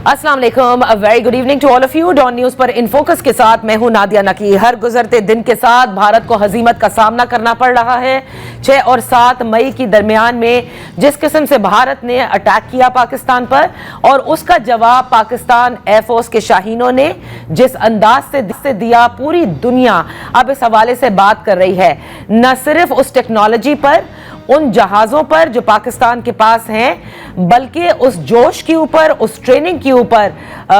अस्सलाम वालेकुम, very good evening to all of you. Dawn news पर इन फोकस के साथ मैं हूं नादिया नकी। हर गुजरते दिन के साथ भारत को हजीमत का सामना करना पड़ रहा है। 6 और 7 मई की दरमियान में जिस किस्म से भारत ने अटैक किया पाकिस्तान पर और उसका जवाब पाकिस्तान एयरफोर्स के शाहीनों ने जिस अंदाज से दिया, पूरी दुनिया अब इस हवाले से बात कर रही है। न सिर्फ उस टेक्नोलॉजी पर, उन जहाजों पर जो पाकिस्तान के पास हैं, बल्कि उस जोश के ऊपर, उस ट्रेनिंग के ऊपर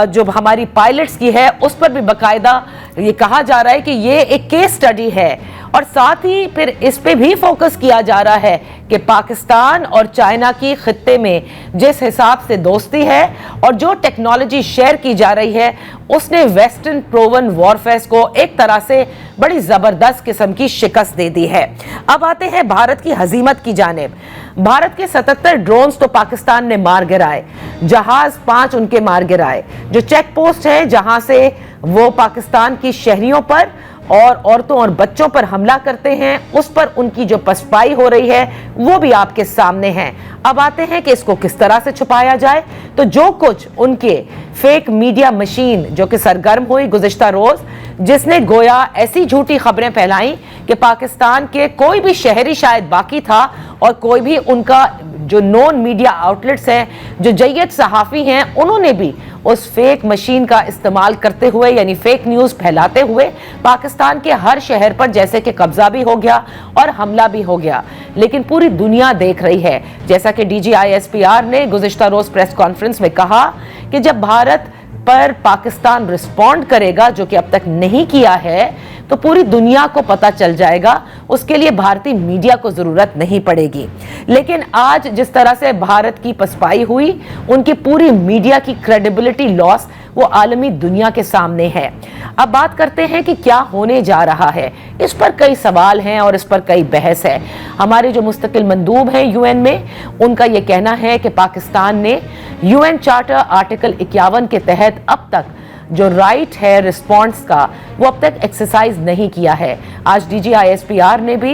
जो हमारी पायलट्स की है, उस पर भी बाकायदा ये कहा जा रहा है कि ये एक केस स्टडी है। और साथ ही फिर इस पे भी फोकस किया जा रहा है कि पाकिस्तान और चाइना की खित्ते में जिस हिसाब से दोस्ती है और जो टेक्नोलॉजी शेयर की जा रही है, उसने वेस्टर्न प्रोवन वॉरफेयर को एक तरह से बड़ी जबरदस्त किस्म की शिकस्त दे दी है। अब आते हैं भारत की हजीमत की जानिब। भारत के 77 ड्रोन्स तो पाकिस्तान ने मार गिराए, जहाज 5 उनके मार गिराए। जो चेक पोस्ट है जहां से वो पाकिस्तान की शहरियों पर और औरतों और बच्चों पर हमला करते हैं, उस पर उनकी जो पसपाई हो रही है वो भी आपके सामने है। अब आते हैं कि इसको किस तरह से छुपाया जाए। तो जो कुछ उनके फेक मीडिया मशीन जो कि सरगर्म हुई गुज़िश्ता रोज, जिसने गोया ऐसी झूठी खबरें फैलाई कि पाकिस्तान के कोई भी शहरी शायद बाकी था और कोई भी उनका जो नॉन मीडिया आउटलेट्स हैं, जो जय्यद सहाफ़ी हैं, उन्होंने भी उस फेक मशीन का इस्तेमाल करते हुए, यानी फेक न्यूज़ फैलाते हुए पाकिस्तान के हर शहर पर जैसे कि कब्जा भी हो गया और हमला भी हो गया। लेकिन पूरी दुनिया देख रही है, जैसा कि DGISPR ने गुज़िश्ता रोज़ प्रेस कॉन्फ्रेंस में कहा कि जब भारत पर पाकिस्तान रिस्पॉन्ड करेगा, जो कि अब तक नहीं किया है, तो पूरी दुनिया को पता चल जाएगा। उसके लिए भारतीय मीडिया को जरूरत नहीं पड़ेगी। लेकिन आज जिस तरह से भारत की पसपाई हुई, उनकी पूरी मीडिया की क्रेडिबिलिटी लॉस वो आलमी दुनिया के सामने है। अब बात करते हैं कि क्या होने जा रहा है। इस पर कई सवाल हैं और इस पर कई बहस है। हमारे जो मुस्तकिल मंदूब हैं UN में, उनका ये कहना है कि पाकिस्तान ने UN चार्टर आर्टिकल 51 के तहत अब तक जो राइट है रिस्पॉन्स का, वो अब तक एक्सरसाइज नहीं किया है। आज DGISPR ने भी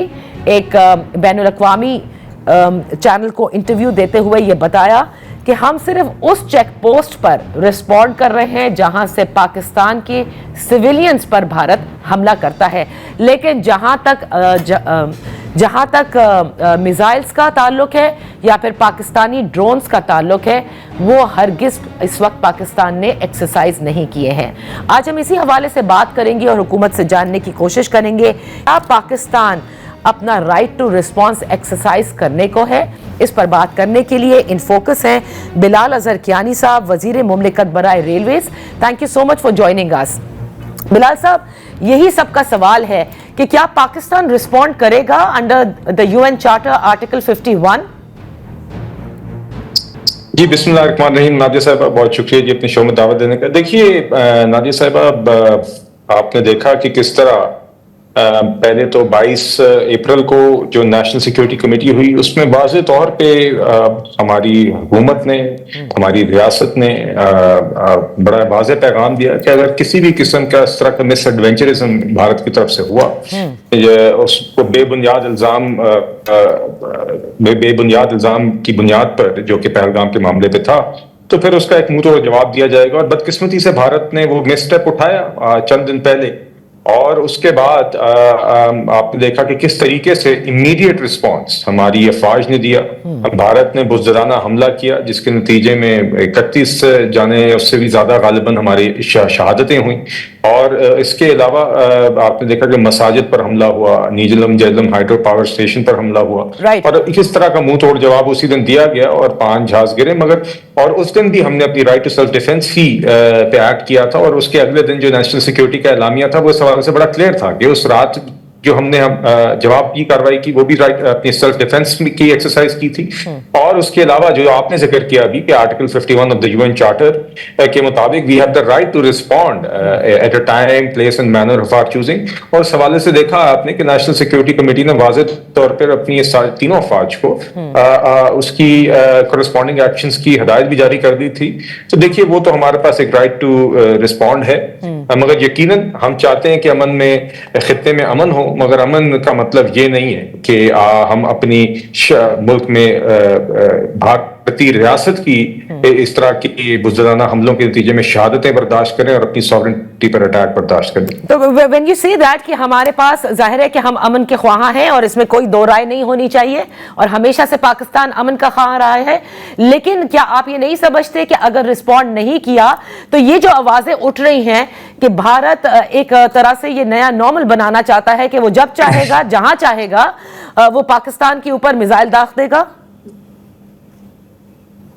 एक बैनुल-अक़वामी चैनल को इंटरव्यू देते हुए ये बताया कि हम सिर्फ उस चेक पोस्ट पर रिस्पॉन्ड कर रहे हैं जहां से पाकिस्तान के सिविलियंस पर भारत हमला करता है। लेकिन जहां तक मिसाइल्स का ताल्लुक है या फिर पाकिस्तानी ड्रोन्स का ताल्लुक है, वो हरगिज़ इस वक्त पाकिस्तान ने एक्सरसाइज नहीं किए हैं। आज हम इसी हवाले से बात करेंगे और हुकूमत से जानने की कोशिश करेंगे क्या पाकिस्तान अपना राइट टू रिस्पॉन्स एक्सरसाइज करने को है। इस पर बात करने के लिए इन फोकस हैं बिलाल अजहर कियानी साहब, वजीर मुमलिकत बराए railways. Thank you so much for joining us. Bilal साहब, यही सबका सवाल है कि क्या पाकिस्तान रिस्पॉन्ड करेगा under the UN charter article 51? जी बिस्मिल्लाहिर्रहमानिर्रहीम। नादिया साहब बहुत शुक्रिया जी अपने शो में दावत देने का। देखिए नादिया साहब, आपने देखा कि किस तरह पहले तो 22 अप्रैल को जो नेशनल सिक्योरिटी कमेटी हुई, उसमें वाज़ेह तौर पे हमारी हुकूमत ने, हमारी रियासत ने बड़ा वाज़ेह पैगाम दिया कि अगर किसी भी किस्म का इस तरह का मिस एडवेंचरिज्म भारत की तरफ से हुआ, उसको बेबुनियाद इल्जाम की बुनियाद पर, जो कि पहलगाम के मामले पे था, तो फिर उसका एक मुंह तोड़ जवाब दिया जाएगा। और बदकिस्मती से भारत ने वो मिस स्टेप उठाया चंद दिन पहले, और उसके बाद आपने देखा कि किस तरीके से इमीडिएट रिस्पांस हमारी अफवाज ने दिया। भारत ने बुज़दिलाना हमला किया, जिसके नतीजे में 31 जाने, उससे भी ज्यादा गालिबन हमारी शहादतें हुई। और इसके अलावा आपने देखा कि मसाजिद पर हमला हुआ, नीजलम जहलम हाइड्रो पावर स्टेशन पर हमला हुआ, और इस तरह का मुंह तोड़ जवाब उसी दिन दिया गया और 5 जहाज गिरे। मगर और उस दिन भी हमने अपनी राइट टू सेल्फ डिफेंस ही पे एक्ट किया था, और उसके अगले दिन जो नेशनल सिक्योरिटी का एलामिया था, वो सवाल से बड़ा क्लियर था कि उस रात जो हमने जवाब की कार्रवाई की, वो भी राइट अपनी सेल्फ डिफेंस की एक्सरसाइज की थी। और उसके अलावा जो आपने जिक्र किया अभी कि article 51 of the UN charter के मुताबिक we have the right to respond at a time, place and manner of our choosing. और इस हवाले से देखा आपने कि नेशनल सिक्योरिटी कमेटी ने वाज़ेह तौर पर अपनी तीनों अफवाज को उसकी कोरेस्पॉन्डिंग एक्शंस की हिदायत भी जारी कर दी थी। तो देखिए, वो तो हमारे पास एक राइट टू रिस्पॉन्ड है, मगर यकीनन हम चाहते हैं कि अमन में, खित्ते में अमन हो, मगर अमन का मतलब ये नहीं है कि हम अपनी मुल्क में भारतीय रियासत की इस तरह की बुज़दिलाना हमलों के नतीजे में शहादतें बर्दाश्त करें और अपनी सॉवरेनिटी पर अटैक बर्दाश्त करें। तो व्हेन यू से दैट कि हमारे पास जाहिर है कि हम अमन के ख्वाह हैं और इसमें कोई दो राय नहीं होनी चाहिए और हमेशा से पाकिस्तान अमन का ख्वाह रहा है, लेकिन क्या आप ये नहीं समझते कि अगर रिस्पॉन्ड नहीं किया तो ये जो आवाजें उठ रही हैं कि भारत एक तरह से ये नया नॉर्मल बनाना चाहता है कि वो जब चाहेगा जहां चाहेगा वो पाकिस्तान के ऊपर मिसाइल दाग देगा?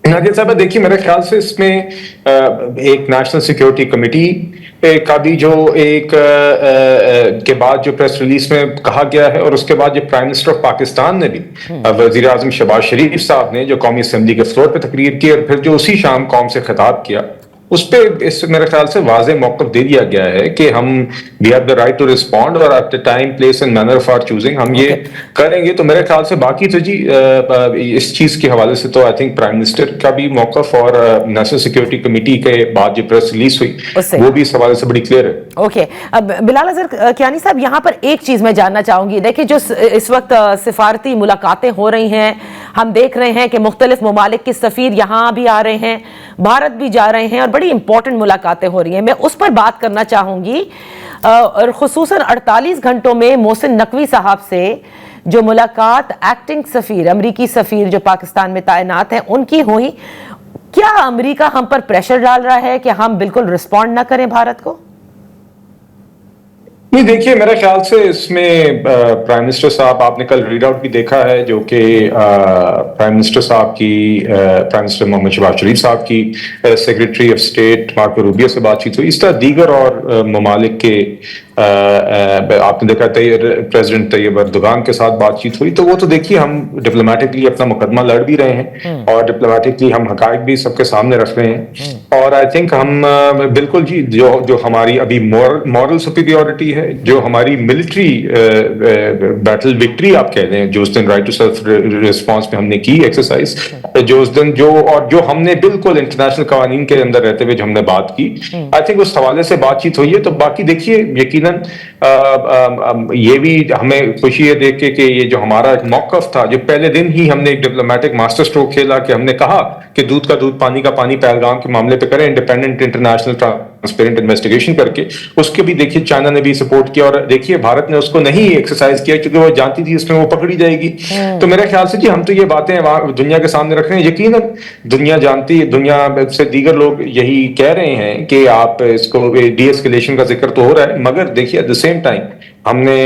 नादिया साहब देखिए, मेरे ख्याल से इसमें एक नेशनल सिक्योरिटी कमेटी का भी जो एक के बाद जो प्रेस रिलीज में कहा गया है और उसके बाद जो प्राइम मिनिस्टर ऑफ पाकिस्तान ने भी वजीर आजम शहबाज शरीफ साहब ने जो कौमी असेंबली के फ्लोर पे तकरीर की और फिर जो उसी शाम कौम से खिताब किया, उस पर इस मेरे ख्याल से वाज़ेह मौक़िफ़ दे दिया गया है कि हम we have the right to respond और at the time place and manner of our choosing हम ये करेंगे। तो मेरे ख्याल से बाकी तो जी इस चीज के हवाले से तो आई थिंक प्राइम मिनिस्टर का भी मौक़िफ़ और नेशनल सिक्योरिटी कमेटी के बाद जो प्रेस रिलीज हुई वो भी इस हवाले से बड़ी क्लियर है। ओके, अब बिलाल अज़हर कियानी साहब, यहाँ पर एक चीज मैं जानना चाहूंगी। देखिए, जो इस वक्त सिफारती मुलाकातें हो रही हैं, हम देख रहे हैं कि मुख्तलिफ ममालिक के सफीर यहाँ भी आ रहे हैं, भारत भी जा रहे हैं और बड़ी इंपॉर्टेंट मुलाकातें हो रही हैं। मैं उस पर बात करना चाहूंगी और खुसूसन 48 घंटों में मोहसिन नकवी साहब से जो मुलाकात एक्टिंग सफीर, अमरीकी सफीर जो पाकिस्तान में तैनात हैं, उनकी हुई। क्या अमरीका हम पर प्रेशर डाल रहा है कि हम बिल्कुल रिस्पॉन्ड ना करें भारत को? नहीं, देखिए मेरे ख्याल से इसमें प्राइम मिनिस्टर साहब, आपने कल रीड आउट भी देखा है जो कि प्राइम मिनिस्टर साहब की प्राइम मिनिस्टर मोहम्मद शहबाज शरीफ साहब की secretary of state Marco Rubio से बातचीत हुई। इस तरह दीगर और ममालिक के आपने देखा प्रेसिडेंट तैयब अर्दोगान के साथ बातचीत हुई। तो वो तो देखिए हम डिप्लोमेटिकली अपना मुकदमा लड़ भी रहे हैं और डिप्लोमेटिकली हम हकायक भी सबके सामने रख रहे हैं और आई थिंक हम बिल्कुल जी जो हमारी अभी मॉरल सुपीरियरिटी है, जो हमारी मिलिट्री बैटल विक्ट्री आप कह रहे हैं, जो उस दिन राइट टू सेल्फ रिस्पॉन्स में हमने की एक्सरसाइज, जो उस दिन जो हमने बिल्कुल इंटरनेशनल कवानीन के अंदर रहते हुए जो हमने बात की, आई थिंक उस हवाले से बातचीत हुई है। तो बाकी देखिए यकीनन ये भी हमें खुशी है देख के कि ये जो हमारा मौक़िफ़ था, जो पहले दिन ही हमने एक डिप्लोमेटिक मास्टर स्ट्रोक खेला कि हमने कहा कि दूध का दूध पानी का पानी पहलगाम के मामले पे करें इंडिपेंडेंट इंटरनेशनल ट्रांसपेरेंट इन्वेस्टिगेशन करके। उसके भी देखिए चाइना ने भी सपोर्ट किया और देखिए भारत ने उसको नहीं एक्सरसाइज किया क्योंकि वो जानती थी इसमें वो पकड़ी जाएगी। तो मेरे ख्याल से जी हम तो ये बातें दुनिया के सामने रख रहे हैं। यकीनन दुनिया जानती है, दुनिया से दीगर लोग यही कह रहे हैं कि आप इसको डी एस्केलेशन का जिक्र तो हो रहा है, मगर देखिए एट द सेम टाइम हमने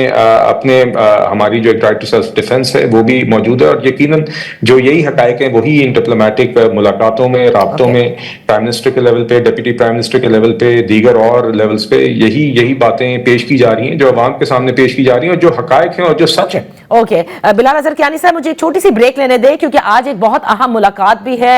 हमारी जो राइट टू सेल्फ डिफेंस है वो भी मौजूद है और यकीनन जो यही हकायक हैं वही इन डिप्लोमेटिक मुलाकातों में, राब्तों में, प्राइम मिनिस्टर के लेवल पे, डिप्टी प्राइम मिनिस्टर के लेवल पे, दीगर और लेवल्स पे यही बातें पेश की जा रही हैं जो अवाम के सामने पेश की जा रही हैं और जो हकायक हैं और जो सच है। ओके, बिलाल अज़हर कियानी साहब, मुझे एक छोटी सी ब्रेक लेने दें क्योंकि आज एक बहुत अहम मुलाकात भी है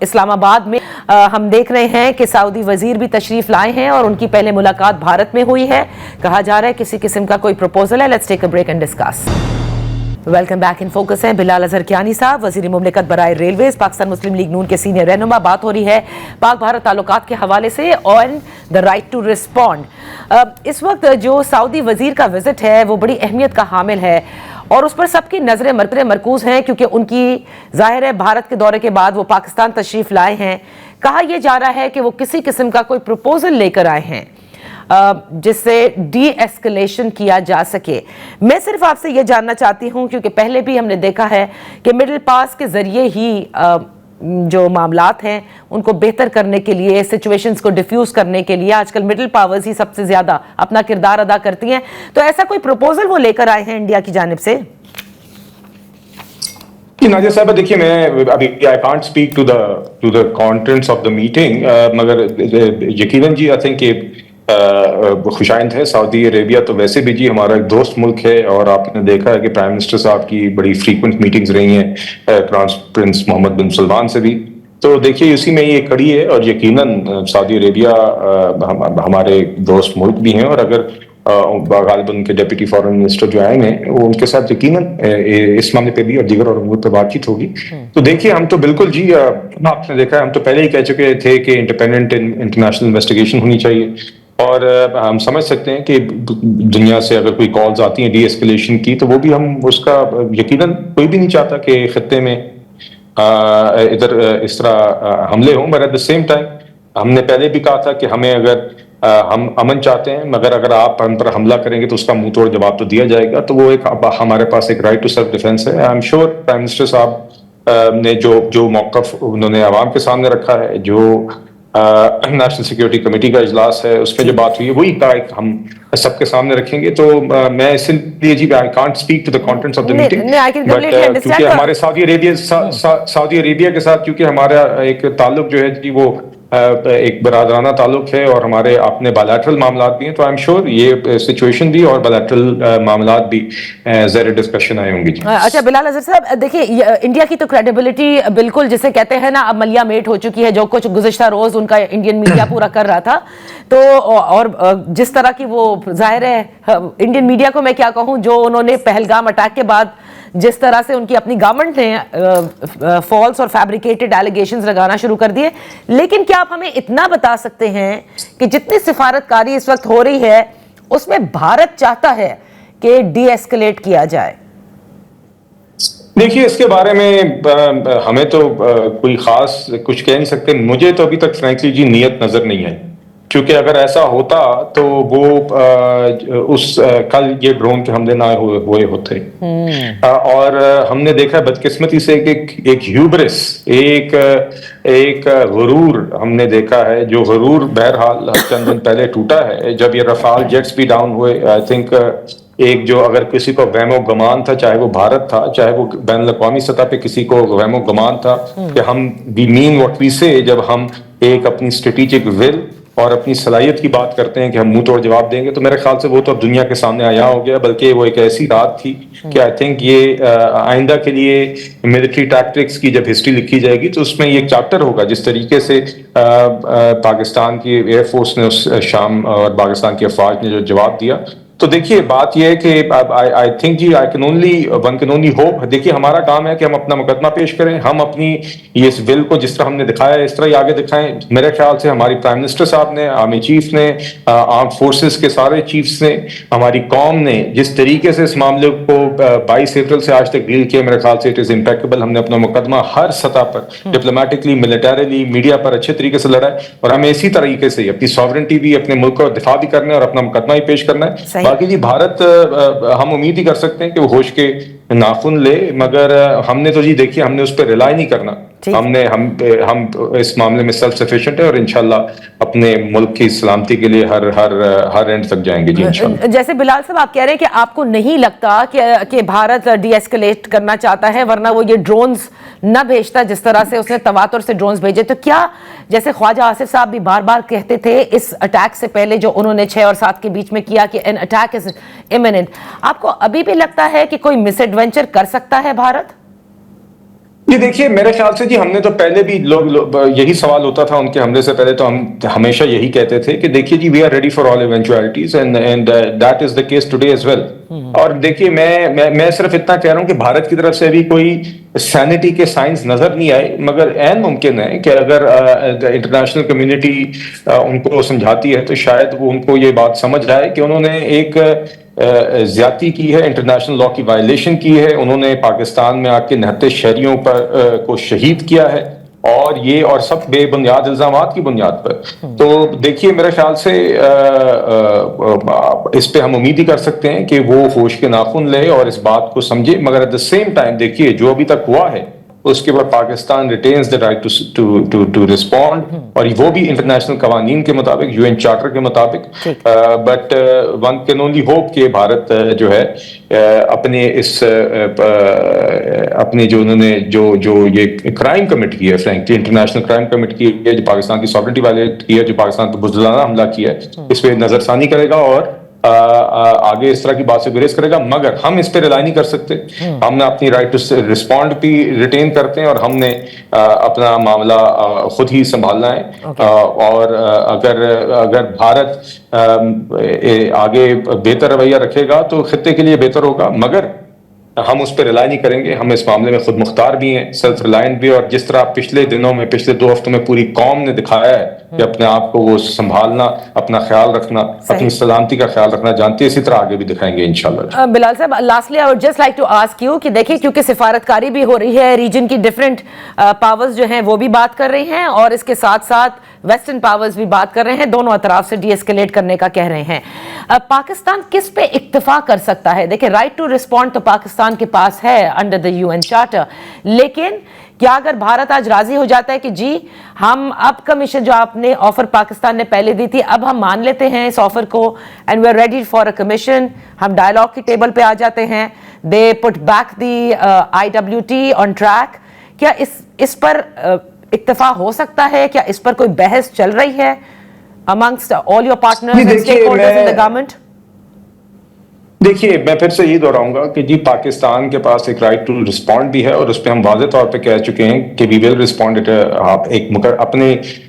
इस्लामाबाद में। हम देख रहे हैं कि सऊदी वजीर भी तशरीफ लाए हैं और उनकी पहले मुलाकात भारत में हुई है। कहा जा रहा है किसी किस्म का कोई प्रपोजल है। Let's take a break and discuss. Welcome back in focus है बिलाल अज़हर कियानी साहब, वज़ीर मुमलिकत बराए रेलवेज, पाकिस्तान मुस्लिम लीग नून के सीनियर रहनुमा। बात हो रही है पाक भारत ताल्लुकात के हवाले से और द राइट टू रिस्पॉन्ड। इस वक्त जो सऊदी वजीर का विजिट है वो बड़ी अहमियत का हामिल है और उस पर सबकी नजरें मरकूज हैं क्योंकि उनकी जाहिर है भारत के दौरे के बाद वो पाकिस्तान तशरीफ लाए हैं। कहा यह जा रहा है कि वो किसी किस्म का कोई प्रपोजल लेकर आए हैं जिससे डी एस्केलेशन किया जा सके। मैं सिर्फ आपसे यह जानना चाहती हूं क्योंकि पहले भी हमने देखा है कि मिडिल पास के जरिए ही जो मामलात हैं उनको बेहतर करने के लिए, सिचुएशंस को डिफ्यूज करने के लिए आजकल मिडिल पावर्स ही सबसे ज्यादा अपना किरदार अदा करती हैं। तो ऐसा कोई प्रपोजल वो लेकर आए हैं इंडिया की जानिब से? नाजिया साहब देखिए, मैं अभी I can't speak to the contents of the meeting, मगर यकीनन जी आई थिंक खुशाइंद है। सऊदी अरेबिया तो वैसे भी जी हमारा एक दोस्त मुल्क है और आपने देखा है कि प्राइम मिनिस्टर साहब की बड़ी फ्रीक्वेंट मीटिंग्स रही हैं क्राउन प्रिंस मोहम्मद बिन सलमान से भी। तो देखिए इसी में ये कड़ी है और यकीनन सऊदी अरेबिया हमारे दोस्त मुल्क भी हैं और अगर गालिबन उनके डिप्टी फॉरेन मिनिस्टर जो आए हैं वो उनके साथ यकीनन इस मामले पे भी और दीगर और उम्र पे बातचीत होगी। तो देखिए हम तो बिल्कुल जी आपने देखा है, हम तो पहले ही कह चुके थे कि इंडिपेंडेंट इंटरनेशनल इन्वेस्टिगेशन होनी चाहिए और हम समझ सकते हैं कि दुनिया से अगर कोई कॉल्स आती हैं डी एस्केलेशन की, तो वो भी हम उसका यकीनन कोई भी नहीं चाहता कि खत्ते में इधर इस तरह हमले हों। But at the same time हमने पहले भी कहा था कि हमें अगर हम अमन चाहते हैं, मगर अगर आप हम पर हमला करेंगे तो उसका मुंह तोड़ जवाब तो दिया जाएगा। तो वो एक हमारे पास एक राइट टू सेल्फ डिफेंस है। I am sure prime minister साहब ने जो मौकफ उन्होंने आवाम के सामने रखा है, जो नेशनल सिक्योरिटी कमेटी का इजलास है उसमें जो बात हुई है, वही का हम सबके सामने रखेंगे। तो मैं इसलिए जी I can't speak to the contents of the meeting, but क्योंकि हमारे सऊदी अरेबिया के साथ क्योंकि हमारा एक ताल्लुक जो है जी वो एक बरादराना ताल्लुक है और हमारे अपने बायलैटरल मामलात भी हैं। तो आई एम श्योर ये सिचुएशन भी और बायलैटरल मामलात भी ज़रूर डिस्कशन आए होंगे जी। अच्छा बिलाल अजहर साहब, देखिए इंडिया की तो क्रेडिबिलिटी बिल्कुल जिसे कहते हैं ना अब मलिया मेट हो चुकी है। जो कुछ गुज़िश्ता रोज उनका इंडियन मीडिया पूरा कर रहा था, तो और जिस तरह की वो जाहिर है इंडियन मीडिया को मैं क्या कहूँ, जो उन्होंने पहलगाम अटैक के बाद जिस तरह से उनकी अपनी गवर्नमेंट ने फॉल्स और फैब्रिकेटेड एलिगेशंस लगाना शुरू कर दिए। लेकिन क्या आप हमें इतना बता सकते हैं कि जितनी सिफारतकारी इस वक्त हो रही है उसमें भारत चाहता है कि डी एस्केलेट किया जाए? देखिए इसके बारे में हमें तो कोई खास कुछ कह नहीं सकते। मुझे तो अभी तक फ्रैंकली जी नीयत नजर नहीं आई, क्योंकि अगर ऐसा होता तो वो कल ये ड्रोन के हमले ना हुए होते। और हमने देखा बदकिस्मती से एक ह्यूब्रिस, एक गुरूर हमने देखा है, जो गुरूर बहरहाल चंद दिन पहले टूटा है जब ये रफाल जेट्स भी डाउन हुए। आई थिंक एक जो अगर किसी को वहमो गमान था, चाहे वो भारत था चाहे वो बैन अवी सतह पे किसी को वहमो गमान था कि हम वी मीन व्हाट वी से, जब हम एक अपनी स्ट्रेटेजिक विल और अपनी सलाहियत की बात करते हैं कि हम मुंह तोड़ जवाब देंगे, तो मेरे ख्याल से वो तो अब दुनिया के सामने आया हो गया। बल्कि वो एक ऐसी रात थी कि आई थिंक ये आइंदा के लिए मिलिट्री टैक्टिक्स की जब हिस्ट्री लिखी जाएगी तो उसमें ये एक चैप्टर होगा, जिस तरीके से पाकिस्तान की एयरफोर्स ने उस शाम और पाकिस्तान की अफवाज ने जो जवाब दिया। तो देखिए बात यह है कि आई थिंक जी वन कैन ओनली होप। देखिए हमारा काम है कि हम अपना मुकदमा पेश करें, हम अपनी ये इस बिल को जिस तरह हमने दिखाया है इस तरह ही आगे दिखाएं। मेरे ख्याल से हमारी प्राइम मिनिस्टर साहब ने, आर्मी चीफ ने, आर्म फोर्सेस के सारे चीफ्स ने, हमारी कौम ने जिस तरीके से इस मामले को 22 अप्रैल से आज तक डील किया, मेरे ख्याल से इट इज इम्पेक्टेबल। हमने अपना मुकदमा हर सतह पर डिप्लोमेटिकली, मिलिटरीली, मीडिया पर अच्छे तरीके से लड़ा है और हमें इसी तरीके से अपनी सॉवरेंटी भी, अपने मुल्क का दिफा भी करना है और अपना मुकदमा ही पेश करना है। बाकी जी भारत हम उम्मीद ही कर सकते हैं कि वो होश के नाखून ले, मगर हमने तो जी देखिए हमने उस पर रिलाई नहीं करना। हम इस मामले में सेल्फ सफिशिएंट है और इंशाल्लाह अपने मुल्क की सलामती के लिए हर एंड तक जाएंगे जी इंशाल्लाह। जैसे बिलाल साहब आप कह रहे हैं कि आपको नहीं लगता कि भारत डी एस्केलेट करना चाहता है, वरना वो ये ड्रोन्स न भेजता जिस तरह से उसने तवातुर से ड्रोन्स भेजे। तो क्या जैसे ख्वाजा आसिफ साहब भी बार बार कहते थे इस अटैक से पहले जो उन्होंने 6 और 7 के बीच में किया कि एन अटैक इज इमिनेंट, आपको अभी भी लगता है कि कोई मिसएडवेंचर कर सकता है भारत? ये देखिए मेरे ख्याल से जी हमने तो पहले भी यही सवाल होता था उनके हमले से पहले, तो हम हमेशा यही कहते थे कि देखिए जी we are ready for all eventualities and that is the case today as well. और देखिए मैं सिर्फ इतना कह रहा हूं कि भारत की तरफ से अभी कोई सैनिटी के साइंस नजर नहीं आए, मगर ऐन मुमकिन है कि अगर इंटरनेशनल कम्युनिटी उनको समझाती है तो शायद वो उनको ये बात समझ आए कि उन्होंने एक ज्यादती की है, इंटरनेशनल लॉ की वायलेशन की है। उन्होंने पाकिस्तान में आके 69 शहरियों पर को शहीद किया है और सब बेबुनियाद इल्जामात की बुनियाद पर। तो देखिए मेरे ख्याल से इस पे हम उम्मीद ही कर सकते हैं कि वो होश के नाखून ले और इस बात को समझे, मगर एट द सेम टाइम देखिए जो अभी तक हुआ है उसके बाद Pakistan retains the right to respond, और वो भी इंटरनेशनल कवानीन के मुताबिक, यूएन चार्टर के मुताबिक। But one can only hope कि भारत जो है अपने अपनी जो उन्होंने जो ये क्राइम कमिट किया है, फ्रैंकली इंटरनेशनल क्राइम कमिट की है, जो पाकिस्तान की सॉवरेंटी वायलेट की है, जो पाकिस्तान पर बुज़दिलाना हमला किया है, इस पर नजरसानी करेगा और आगे इस तरह की बात से गुरेज करेगा। मगर हम इस पे रिलाई नहीं कर सकते। हमने अपनी राइट टू रिस्पॉन्ड भी रिटेन करते हैं और हमने अपना मामला खुद ही संभालना है। और अगर भारत आगे बेहतर रवैया रखेगा तो खित्ते के लिए बेहतर होगा, मगर हम उस पर रिलाई नहीं करेंगे। हम इस मामले में खुद मुख्तार भी हैं, सेल्फ रिलायंट भी, और जिस तरह पिछले दिनों में, पिछले 2 हफ्तों में पूरी कौम ने दिखाया है कि अपने आप को वो संभालना, अपना ख्याल रखना, अपनी सलामती का ख्याल रखना जानती है, इसी तरह आगे भी दिखाएंगे इंशाल्लाह। बिलाल साहब, lastly I would just like to ask you कि देखिए, क्योंकि सिफारतकारी भी हो रही है, रीजन की डिफरेंट पावर्स जो हैं वो भी बात कर रही हैं, और इसके साथ साथ वेस्टर्न पावर्स भी बात कर रहे हैं, दोनों अतराफ से डीएस्केलेट करने का कह रहे हैं। पाकिस्तान किस पे इक्तफा कर सकता है? देखिए, राइट टू रिस्पॉन्ड तो पाकिस्तान के पास है अंडर द यूएन चार्टर, लेकिन क्या अगर भारत आज राजी हो जाता है कि जी हम अब कमीशन जो आपने ऑफर पाकिस्तान ने पहले दी थी, अब हम मान लेते हैं इस ऑफर को, and we are ready for a commission, हम डायलॉग की टेबल पे आ जाते हैं, they put back the IWT on track, क्या इस पर इत्तेफा हो सकता है? क्या इस पर कोई बहस चल रही है amongst all your partners and stakeholders in the government? देखिए, मैं फिर से यही दोहराऊंगा कि जी पाकिस्तान के पास एक राइट टू रिस्पॉन्ड भी है, और उस पर हम वाज़ेह तौर पे कह चुके हैं कि वी विल रिस्पॉन्ड इट। आप एक अपने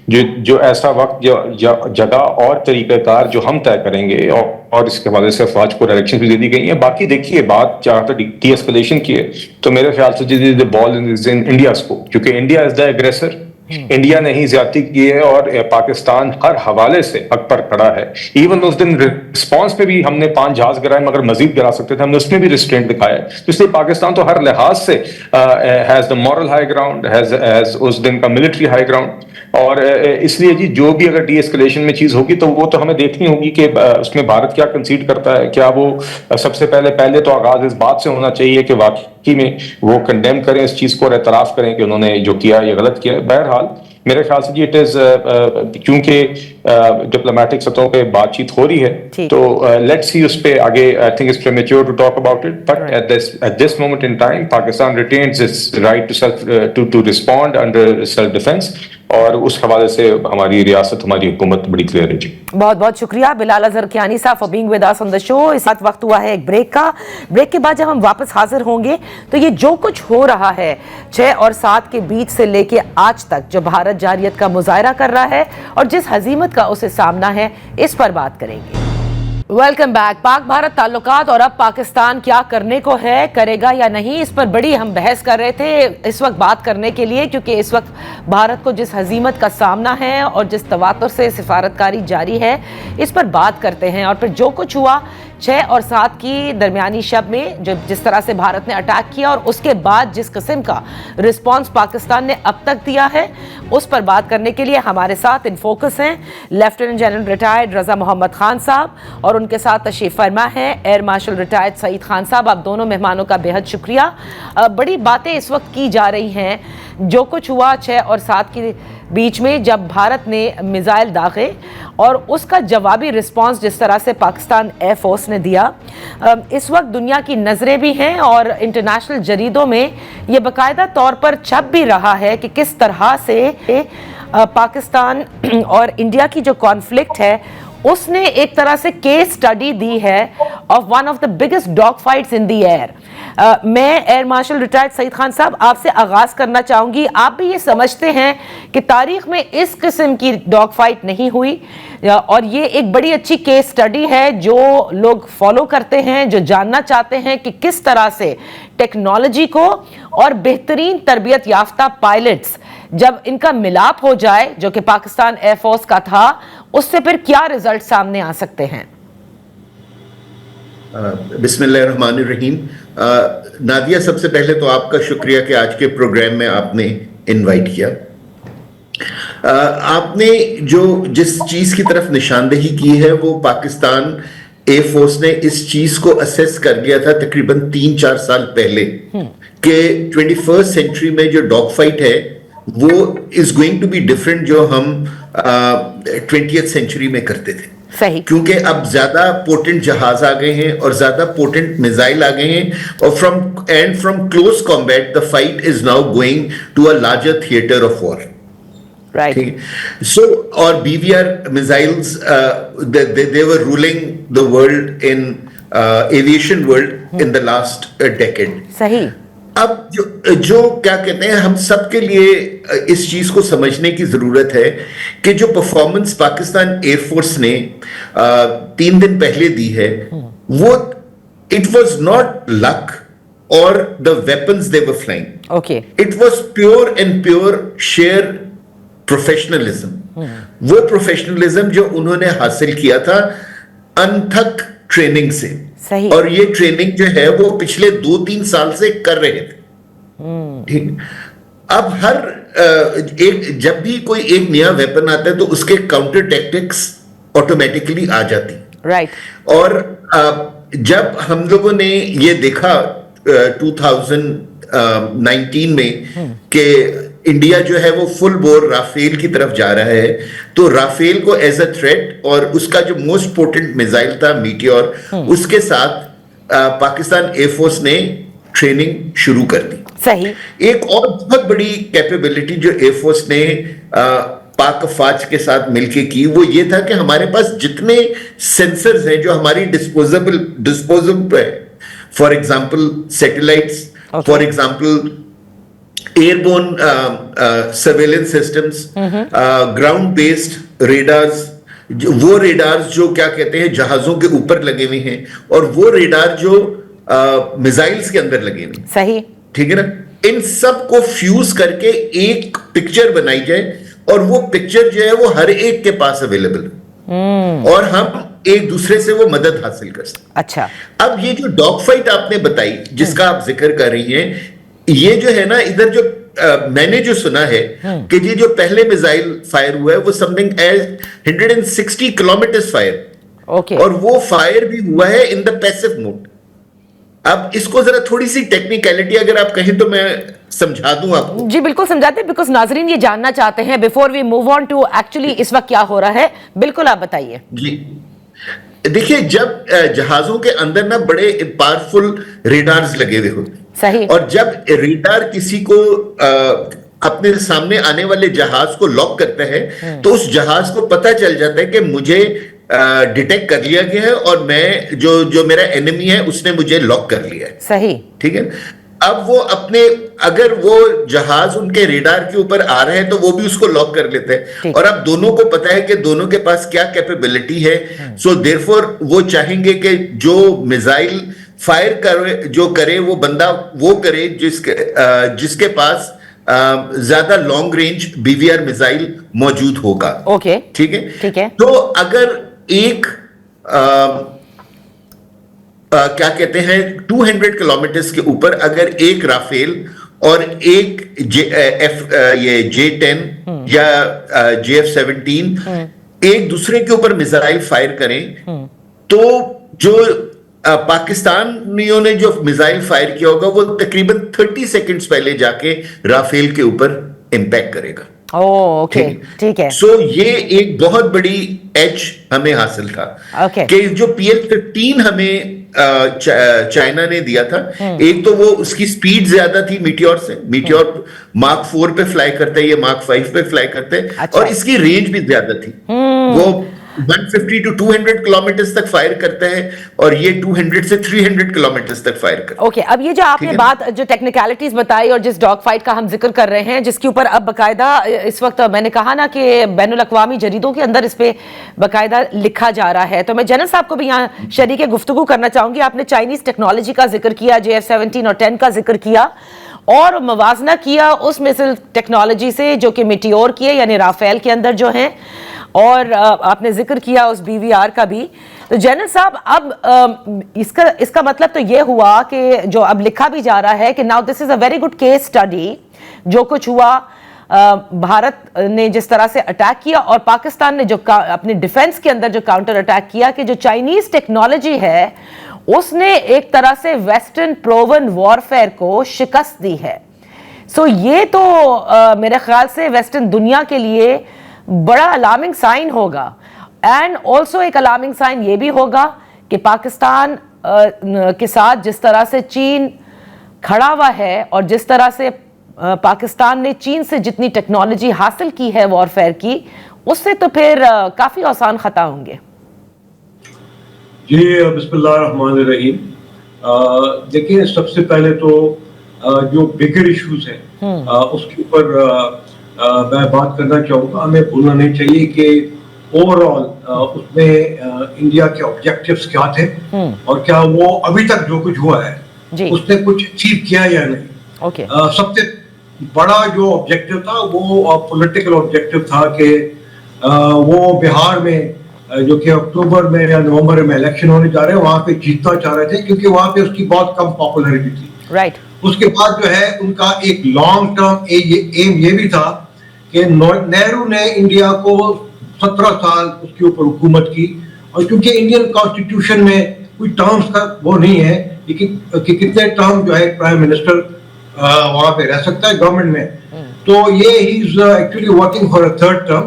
जो ऐसा वक्त, जो जगह और तरीक़ाकार जो हम तय करेंगे, और इसके हवाले से अफवाज को डायरेक्शन भी दे दी गई हैं। बाकी देखिए, बात जहाँ तक डी-एस्केलेशन की है, तो मेरे ख्याल से जी the ball is in India scope, क्योंकि India is the aggressor. India ने ही ज्यादती की है, और पाकिस्तान हर हवाले से हक पर खड़ा है। इवन उस दिन रिस्पांस में भी हमने 5 जहाज गिराए, मगर मजीद गिरा सकते थे, हमने उसमें भी रिस्ट्रेंट दिखाया है। तो इसलिए पाकिस्तान तो हर लिहाज से has the moral high ground, has उस दिन का मिलिट्री हाई ग्राउंड, और इसलिए जी जो भी अगर डी-एस्केलेशन में चीज होगी, तो वो तो हमें देखनी होगी कि उसमें भारत क्या कंसीड करता है। क्या वो सबसे पहले तो आगाज इस बात से होना चाहिए कि वाकई में वो कंडेम करें इस चीज को, और एतराफ करें कि उन्होंने जो किया ये गलत किया है। बहरहाल मेरे ख्याल से जी इट इज, क्योंकि डिप्लोमेटिक सतहों पे बातचीत हो रही है, तो लेट्स सी उस पे आगे। I think it's premature to talk about it, but at this moment in time Pakistan retains its right to respond under self defence, और उस हवाले से हमारी रियासत, हमारी हुकूमत बड़ी क्लियर है जी। बहुत बहुत शुक्रिया बिलाल अजहर कियानी साहब for being with us on the show. इस वक्त वक्त हुआ है एक ब्रेक का। ब्रेक के बाद जब हम वापस हाजिर होंगे, तो ये जो कुछ हो रहा है 6 और 7 के बीच से लेके आज तक, जो भारत जारियत का मुजाहरा कर रहा है और जिस हजीमत का उसे सामना है, इस पर बात करेंगे। Welcome back. पाक भारत ताल्लुकात और अब पाकिस्तान क्या करने को है, करेगा या नहीं, इस पर बड़ी हम बहस कर रहे थे इस वक्त बात करने के लिए, क्योंकि इस वक्त भारत को जिस हजीमत का सामना है और जिस तवातुर से सिफारतकारी जारी है, इस पर बात करते हैं। और फिर जो कुछ हुआ 6 और 7 की दरमियानी शब में, जो जिस तरह से भारत ने अटैक किया और उसके बाद जिस किस्म का रिस्पांस पाकिस्तान ने अब तक दिया है, उस पर बात करने के लिए हमारे साथ इन फोकस हैं lieutenant general retired Raza Mohammad Khan साहब, और उनके साथ तशरीफ फरमा है air marshal retired Saeed Khan साहब। आप दोनों मेहमानों का बेहद शुक्रिया। बड़ी बातें इस वक्त की जा रही हैं, जो कुछ हुआ 6 और 7 के बीच में, जब भारत ने मिसाइल दागे और उसका जवाबी रिस्पांस जिस तरह से पाकिस्तान एयरफोर्स ने दिया, इस वक्त दुनिया की नज़रें भी हैं और इंटरनेशनल जरीदों में ये बाकायदा तौर पर छप भी रहा है कि किस तरह से पाकिस्तान और इंडिया की जो कॉन्फ्लिक्ट है, उसने एक तरह से केस स्टडी दी है of one of the biggest dog fights in the air. मैं air marshal retired Saeed Khan साहब आपसे आगाज करना चाहूंगी। आप भी ये समझते हैं कि तारीख में इस किस्म की डॉग फाइट नहीं हुई, और ये एक बड़ी अच्छी केस स्टडी है जो लोग फॉलो करते हैं, जो जानना चाहते हैं कि किस तरह से टेक्नोलॉजी को और बेहतरीन तरबियत याफ्ता पायलट्स, जब इनका मिलाप हो जाए, जो कि पाकिस्तान एयरफोर्स का था, उससे फिर क्या रिजल्ट सामने आ सकते हैं। बिस्मिल्लाहिर्रहमानिर्रहीम। नादिया, सबसे पहले तो आपका शुक्रिया कि आज के प्रोग्राम में आपने इनवाइट किया। आपने जिस चीज की तरफ निशानदेही की है, वो पाकिस्तान एयरफोर्स ने इस चीज को असेस कर लिया था तकरीबन 3-4 साल पहले कि 21st सेंचुरी में जो डॉग फाइट है वो is going to be different जो हम 20th सेंचुरी में करते थे। सही, क्योंकि अब ज्यादा पोटेंट जहाज आ गए हैं और ज्यादा पोटेंट मिसाइल आ गए हैं, और from close combat the fight is now going to a larger theatre of war. Right. So और BVR missiles they were ruling the world in aviation world in the last decade. सही। अब जो क्या कहते हैं, हम सब के लिए इस चीज को समझने की जरूरत है कि जो परफॉर्मेंस पाकिस्तान एयरफोर्स ने 3 दिन पहले दी है, वो it was not luck or the weapons they were flying. Okay. It was pure and pure sheer professionalism. वो प्रोफेशनलिज्म जो उन्होंने हासिल किया था अनथक ट्रेनिंग से, सही। और ये ट्रेनिंग जो है वो पिछले 2-3 साल से कर रहे थे। ठीक, अब हर एक जब भी कोई एक नया वेपन आता है तो उसके काउंटर टैक्टिक्स ऑटोमेटिकली आ जाती, राइट। और जब हम लोगों ने ये देखा 2019 में कि इंडिया जो है वो फुल बोर राफेल की तरफ जा रहा है, तो राफेल को एज अ थ्रेट और उसका जो मोस्ट पोटेंट मिसाइल था मीटियोर, उसके साथ पाकिस्तान एयरफोर्स ने ट्रेनिंग शुरू कर दी। सही। एक और बहुत बड़ी कैपेबिलिटी जो एयरफोर्स ने पाक फौज के साथ मिलके की वो ये था कि हमारे पास जितने सेंसर्स हैं जो हमारी डिस्पोजेबल है, for example satellites, for example airborne surveillance systems, ground based radars, वो रेडार्स जो क्या कहते हैं जहाजों के ऊपर लगे हुए हैं, और वो रेडार जो मिसाइल्स के अंदर लगे हुए। सही। ठीक है ना, इन सब को फ्यूज करके एक पिक्चर बनाई जाए, और वो पिक्चर जो है वो हर एक के पास अवेलेबल है, और हम एक दूसरे से वो मदद हासिल कर सकते। अच्छा, अब ये जो डॉग फाइट आपने बताई जिसका आप जिक्र कर रही हैं, ये जो है ना, इधर जो मैंने जो सुना है कि ये जो पहले मिसाइल फायर हुआ है वो something as 160 kilometre fire, okay, और वो फायर भी हुआ है इन द पैसिव मोड। अब इसको जरा थोड़ी सी टेक्निकलिटी अगर आप कहें तो मैं समझा दूं आपको। जी बिल्कुल समझाते हैं, बिकॉज नाजरीन ये जानना चाहते हैं before we move on to actually इस वक्त क्या हो रहा है। बिल्कुल आप बताइए। जी देखिए, जब जहाजों के अंदर ना बड़े पावरफुल रेडार्स लगे हुए होते, सही, और जब रेडार किसी को अपने सामने आने वाले जहाज को लॉक करता है तो उस जहाज को पता चल जाता है कि मुझे डिटेक्ट कर लिया गया है, और मैं जो मेरा एनिमी है उसने मुझे लॉक कर लिया है। सही। ठीक है, अब वो अपने, अगर वो जहाज उनके रेडार के ऊपर आ रहे हैं तो वो भी उसको लॉक कर लेते हैं, और अब दोनों को पता है कि दोनों के पास क्या कैपेबिलिटी है। सो देयरफॉर वो चाहेंगे कि जो मिसाइल फायर करे वो बंदा वो करे जिसके पास ज्यादा लॉन्ग रेंज बीवीआर मिसाइल मौजूद होगा। ओके, ठीक है, ठीक है। तो अगर एक क्या कहते हैं 200 किलोमीटर के ऊपर अगर एक राफेल और एक ये J-10 या JF-17 एक दूसरे के ऊपर मिसाइल फायर करें, तो जो पाकिस्तानियों ने जो मिसाइल फायर किया होगा वो तकरीबन 30 सेकंड्स पहले जाके राफेल के ऊपर इंपैक्ट करेगा। ओके, ठीक है। सो ये एक बहुत बड़ी एज हमें हासिल था कि जो PL-15 हमें चाइना ने दिया था, एक तो वो उसकी स्पीड ज्यादा थी मीटियोर से, मीटियोर मार्क 4 पे फ्लाई करते हैं, ये मार्क 5 पे फ्लाई करते हैं। अच्छा। और इसकी रेंज भी ज्यादा थी, वो 150 to 200 किलोमीटर तक फायर करते हैं, और ये 200 से 300 किलोमीटर तक फायर करते हैं। ओके, अब ये जो आपने बात जो टेक्निकलिटीज बताई और जिस डॉग फाइट का हम जिक्र कर रहे हैं, जिसके ऊपर अब बकायदा इस वक्त मैंने कहा ना कि बैनुल अक़वामी जरीदों के अंदर इस पे बकायदा लिखा जा रहा है, तो मैं जनरल साहब को भी यहाँ शरीक गुफ्तगू करना चाहूंगी। आपने चाइनीज टेक्नोलॉजी का जिक्र किया, JF-17 और 10 का जिक्र किया, और मवाजना किया उस मिसाइल टेक्नोलॉजी से जो कि मीटियोर की है, यानी राफेल के अंदर जो है, और आपने जिक्र किया उस BVR का भी। तो जनरल साहब, अब इसका मतलब तो ये हुआ कि जो अब लिखा भी जा रहा है कि now this is a very good case study, जो कुछ हुआ भारत ने जिस तरह से अटैक किया और पाकिस्तान ने जो अपने डिफेंस के अंदर जो काउंटर अटैक किया, कि जो चाइनीज टेक्नोलॉजी है उसने एक तरह से वेस्टर्न प्रोवन वॉरफेयर को शिकस्त दी है। सो ये तो मेरे ख्याल से वेस्टर्न दुनिया के लिए बड़ा अलार्मिंग साइन होगा, एंड ऑल्सो एक अलार्मिंग साइन ये भी होगा कि पाकिस्तान के साथ जिस तरह से चीन खड़ा हुआ है, और जिस तरह से पाकिस्तान ने चीन से जितनी टेक्नोलॉजी हासिल की है वॉरफेयर की, उससे तो फिर काफी आसान खता होंगे। जी बिस्मिल्लाहिर्रहमानिर्रहीम। देखिए, सबसे पहले तो जो बिगर इश्यूज हैं उसके ऊपर मैं बात करना चाहूँगा। हमें भूलना नहीं चाहिए कि ओवरऑल उसमें इंडिया के ऑब्जेक्टिव्स क्या थे, और क्या वो अभी तक जो कुछ हुआ है जी। उसने कुछ अचीव किया या नहीं। ओके। सबसे बड़ा जो ऑब्जेक्टिव था वो पॉलिटिकल ऑब्जेक्टिव था कि वो बिहार में जो कि अक्टूबर में या नवंबर में इलेक्शन होने जा रहे हैं वहां पे जीतना चाह रहे थे, क्योंकि वहां पे उसकी बहुत कम पॉपुलैरिटी थी। राइट। उसके बाद जो है उनका एक लॉन्ग टर्म एम ये भी था कि नेहरू ने इंडिया को 17 साल उसके ऊपर हुकूमत की, और क्योंकि इंडियन कॉन्स्टिट्यूशन में कोई टर्म्स का वो नहीं है कि कितने टर्म जो है प्राइम मिनिस्टर वहां पे रह सकता है गवर्नमेंट में, तो ये ही is actually working for a third term,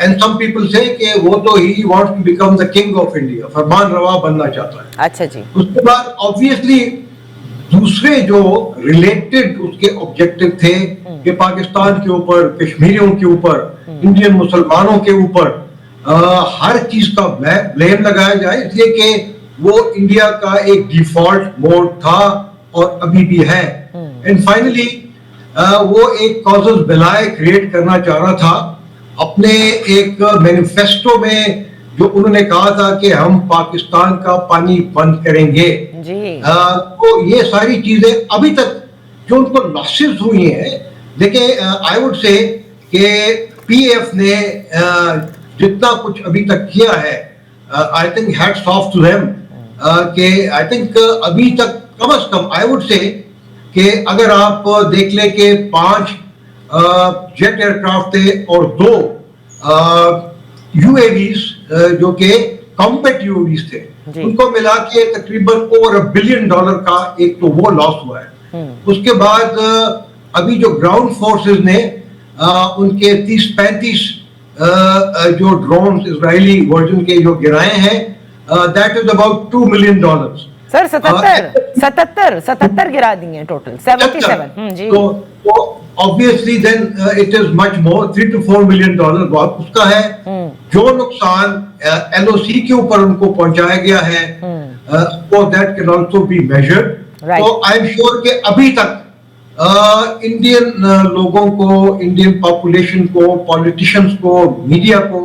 and some people say कि वो तो ही wants to become the king of India, फरमान रवा बनना चाहता है। अच्छा जी। उसके बाद ऑब्वियसली दूसरे जो रिलेटेड उसके ऑब्जेक्टिव थे कि पाकिस्तान के ऊपर, कश्मीरियों के ऊपर, इंडियन मुसलमानों के ऊपर हर चीज का ब्लेम लगाया जाए, इसलिए कि वो इंडिया का एक डिफॉल्ट मोड था और अभी भी है। एंड फाइनली वो एक कॉजेस बेलाय क्रिएट करना चाह रहा था अपने एक मैनिफेस्टो में, जो उन्होंने कहा था कि हम पाकिस्तान का पानी बंद करेंगे जी। तो ये सारी चीजें अभी तक जो उनको लॉसेस हुई हैं, देखिए आई वुड से कि पीएफ ने जितना कुछ अभी तक किया है, I think hats off to them, कि आई थिंक अभी तक कम से कम आई वुड से कि अगर आप देख ले कि 5 जेट एयरक्राफ्ट थे और 2 यूएवीज जो कि कॉम्बैट यूएवीज थे, उनको मिला के तकरीबन ओवर $1 बिलियन का एक तो वो लॉस हुआ है। उसके बाद अभी जो ग्राउंड फोर्सेस ने उनके 30-35 जो ड्रोन्स इजरायली वर्जन के जो गिराए हैं, that is about $2 million. Sir 77 गिरा दिए टोटल 77। जी। तो obviously then it is much more, $3 to $4 million बहुत उसका है। जो नुकसान एलओसी के ऊपर उनको पहुंचाया गया है, वो that can also be measured. तो आई एम श्योर कि अभी तक इंडियन लोगों को, इंडियन पॉपुलेशन को, पॉलिटिशियंस को, मीडिया को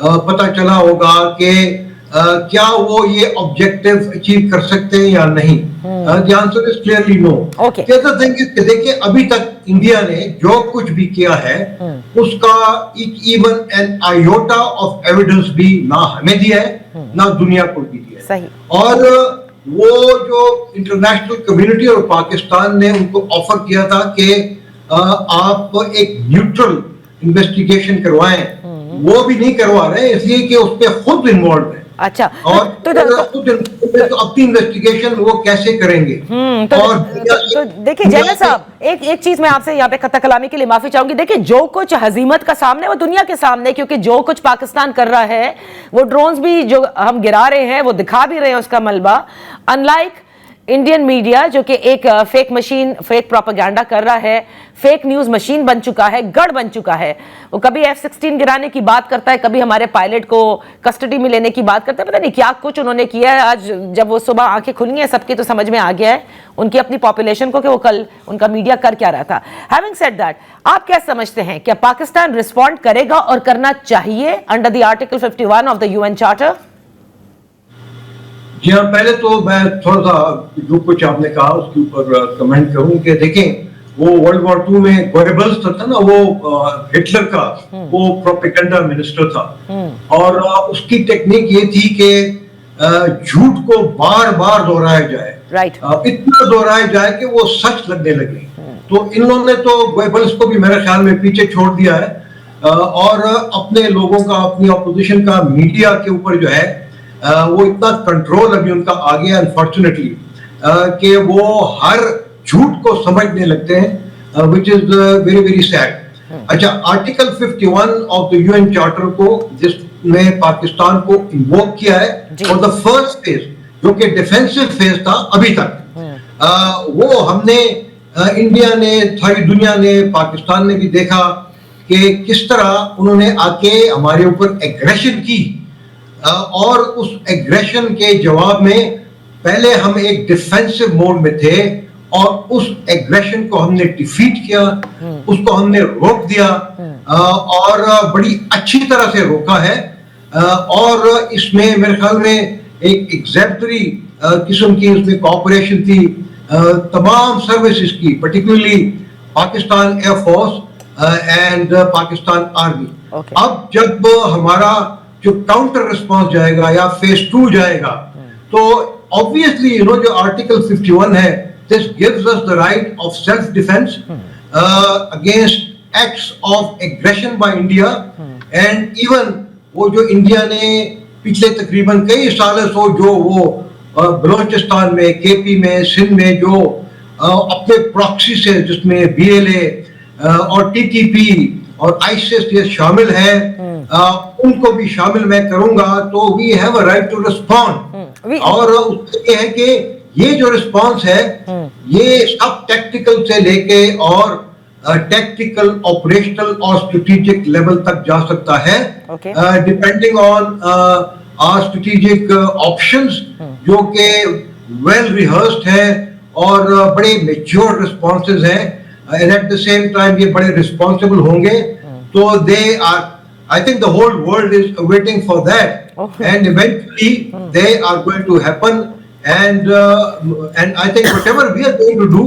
पता चला होगा कि क्या वो ये ऑब्जेक्टिव अचीव कर सकते हैं या नहीं। The answer is clearly no. देखिए अभी तक इंडिया ने जो कुछ भी किया है उसका even an iota of evidence भी ना हमें दिया है ना दुनिया को भी दिया है। और वो जो इंटरनेशनल कम्युनिटी और पाकिस्तान ने उनको ऑफर किया था कि आप एक न्यूट्रल इन्वेस्टिगेशन करवाएं, वो भी नहीं करवा रहे, इसलिए कि उस पर खुद इन्वॉल्व है। अच्छा, और तो अपनी इन्वेस्टिगेशन वो कैसे करेंगे? तो देखिए जैनल साहब, एक चीज मैं आपसे यहाँ पे खता कलामी के लिए माफी चाहूंगी। देखिए जो कुछ हजीमत का सामने वो दुनिया के सामने, क्योंकि जो कुछ पाकिस्तान कर रहा है, वो ड्रोन्स भी जो हम गिरा रहे हैं वो दिखा भी रहे हैं उसका मलबा। अनलाइक इंडियन मीडिया जो कि एक फेक मशीन, फेक प्रोपेगेंडा कर रहा है, फेक न्यूज मशीन बन चुका है, गढ़ बन चुका है। वो कभी F-16 गिराने की बात करता है, कभी हमारे पायलट को कस्टडी में लेने की बात करता है, पता नहीं क्या कुछ उन्होंने किया है। आज जब वो सुबह आंखें खुली हैं सबकी, तो समझ में आ गया है उनकी अपनी पॉपुलेशन को कि वो कल उनका मीडिया कर क्या रहा था। हैविंग सेड दैट, आप क्या समझते हैं, क्या पाकिस्तान रिस्पॉन्ड करेगा और करना चाहिए under the article 51 of the UN charter? जी हाँ, पहले तो मैं थोड़ा सा जो कुछ आपने कहा उसके ऊपर कमेंट करूं कि देखें, वो World War II में गोएबल्स था ना, वो हिटलर का वो प्रोपेगेंडा मिनिस्टर था, और उसकी टेक्निक ये थी कि झूठ को बार बार दोहराया जाए, इतना दोहराया जाए कि वो सच लगने लगे। तो इन लोगों ने तो गोएबल्स को भी मेरे ख्याल में पीछे छोड़ दिया है, और अपने लोगों का, अपनी ऑपोजिशन का मीडिया के ऊपर जो है वो इतना कंट्रोल अभी उनका आ गया अनफॉर्चुनेटली कि वो हर झूठ को समझने लगते हैं, which is very very sad. अच्छा, article 51 of the UN charter को जिसने पाकिस्तान को इन्वोक किया है, और द फर्स्ट फेज जो कि डिफेंसिव फेज था अभी तक, वो हमने इंडिया ने, सारी दुनिया ने, पाकिस्तान ने भी देखा कि किस तरह उन्होंने आके हमारे ऊपर एग्रेशन की, और उस एग्रेशन के जवाब में पहले हम एक डिफेंसिव मोड में थे और उस एग्रेशन को हमने डिफीट किया, उसको हमने रोक दिया, और बड़ी अच्छी तरह से रोका है। और इसमें मेरे ख्याल में एक एग्जेम्पलरी किस्म की उसमें कॉपरेशन थी तमाम सर्विसेज की, particularly Pakistan air force and Pakistan army. Okay. अब जब हमारा जो काउंटर रिस्पॉन्स जाएगा या फेज 2 जाएगा, तो ऑब्वियसली जो आर्टिकल 51 है, this gives us the right of self defence against acts of aggression by India. And even वो जो इंडिया ने पिछले तकरीबन कई सालों से जो वो बलोचिस्तान में, केपी में, सिंध में जो अपने प्रॉक्सी से, जिसमें बीएलए और टीटीपी और आईसिस ये शामिल है, उनको भी शामिल मैं करूंगा, तो we have a right to respond. और ये है कि ये जो रिस्पॉन्स है ये सब टेक्निकल से लेके और टेक्निकल, ऑपरेशनल और स्ट्रेटेजिक लेवल तक जा सकता है, depending on our strategic options, जो कि वेल रिहर्स्ड है और बड़े मैच्योर रिस्पॉन्सेज हैं, and at the same time ये बड़े रिस्पॉन्सिबल होंगे। तो they are, I think the whole world is waiting for that, and eventually they are going to happen, and I think whatever we are going to do,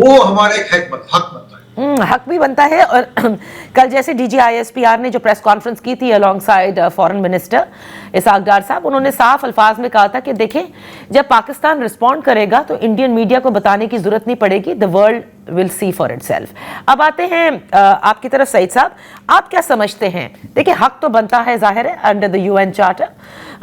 वो हमारा एक हक बनता है। हक भी बनता है। और कल जैसे DGISPR ने जो प्रेस कॉन्फ्रेंस की थी अलोंगसाइड फॉरेन मिनिस्टर इसहाक डार साहब, उन्होंने साफ अल्फाज में कहा था कि देखें, जब पाकिस्तान रिस्पॉन्ड करेगा तो इंडियन मीडिया को बताने की जरूरत नहीं पड़ेगी, the world will see for itself. अब आते हैं आपकी तरफ सईद साहब, आप क्या समझते हैं? देखिए, हक तो बनता है जाहिर है under the UN charter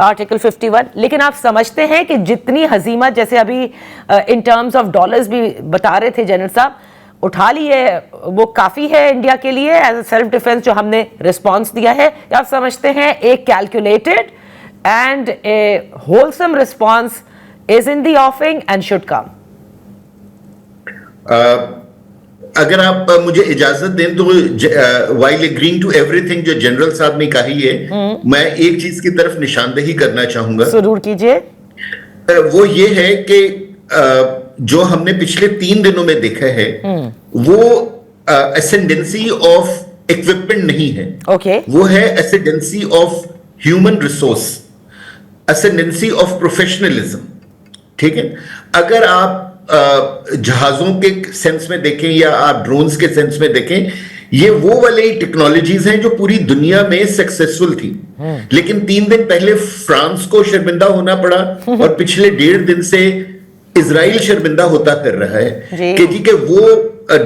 article 51, लेकिन आप समझते हैं कि जितनी हजीमत, जैसे अभी इन टर्म्स ऑफ डॉलर्स भी बता रहे थे जनरल साहब, उठा ली है, वो काफी है इंडिया के लिए एज अ सेल्फ डिफेंस जो हमने रिस्पांस दिया है? या आप समझते हैं एक calculated and A wholesome response is in the ऑफिंग and should come? अगर आप मुझे इजाजत दें तो व्हाइल एग्रीइंग टू एवरीथिंग जो जनरल साहब ने कही है, मैं एक चीज की तरफ निशानदेही करना चाहूंगा। जरूर कीजिए। वो ये है कि जो हमने पिछले 3 दिनों में देखा है, वो एसेंडेंसी ऑफ इक्विपमेंट नहीं है। ओके। वो है ascendancy of human resource, ascendancy of professionalism. ठीक है, अगर आप जहाजों के सेंस में देखें या आप ड्रोन्स के सेंस में देखें, ये वो वाले टेक्नोलॉजीज हैं जो पूरी दुनिया में सक्सेसफुल थी, लेकिन 3 दिन पहले फ्रांस को शर्मिंदा होना पड़ा और पिछले 1.5 दिन से इजराइल शर्मिंदा होता फिर रहा है कि जी के वो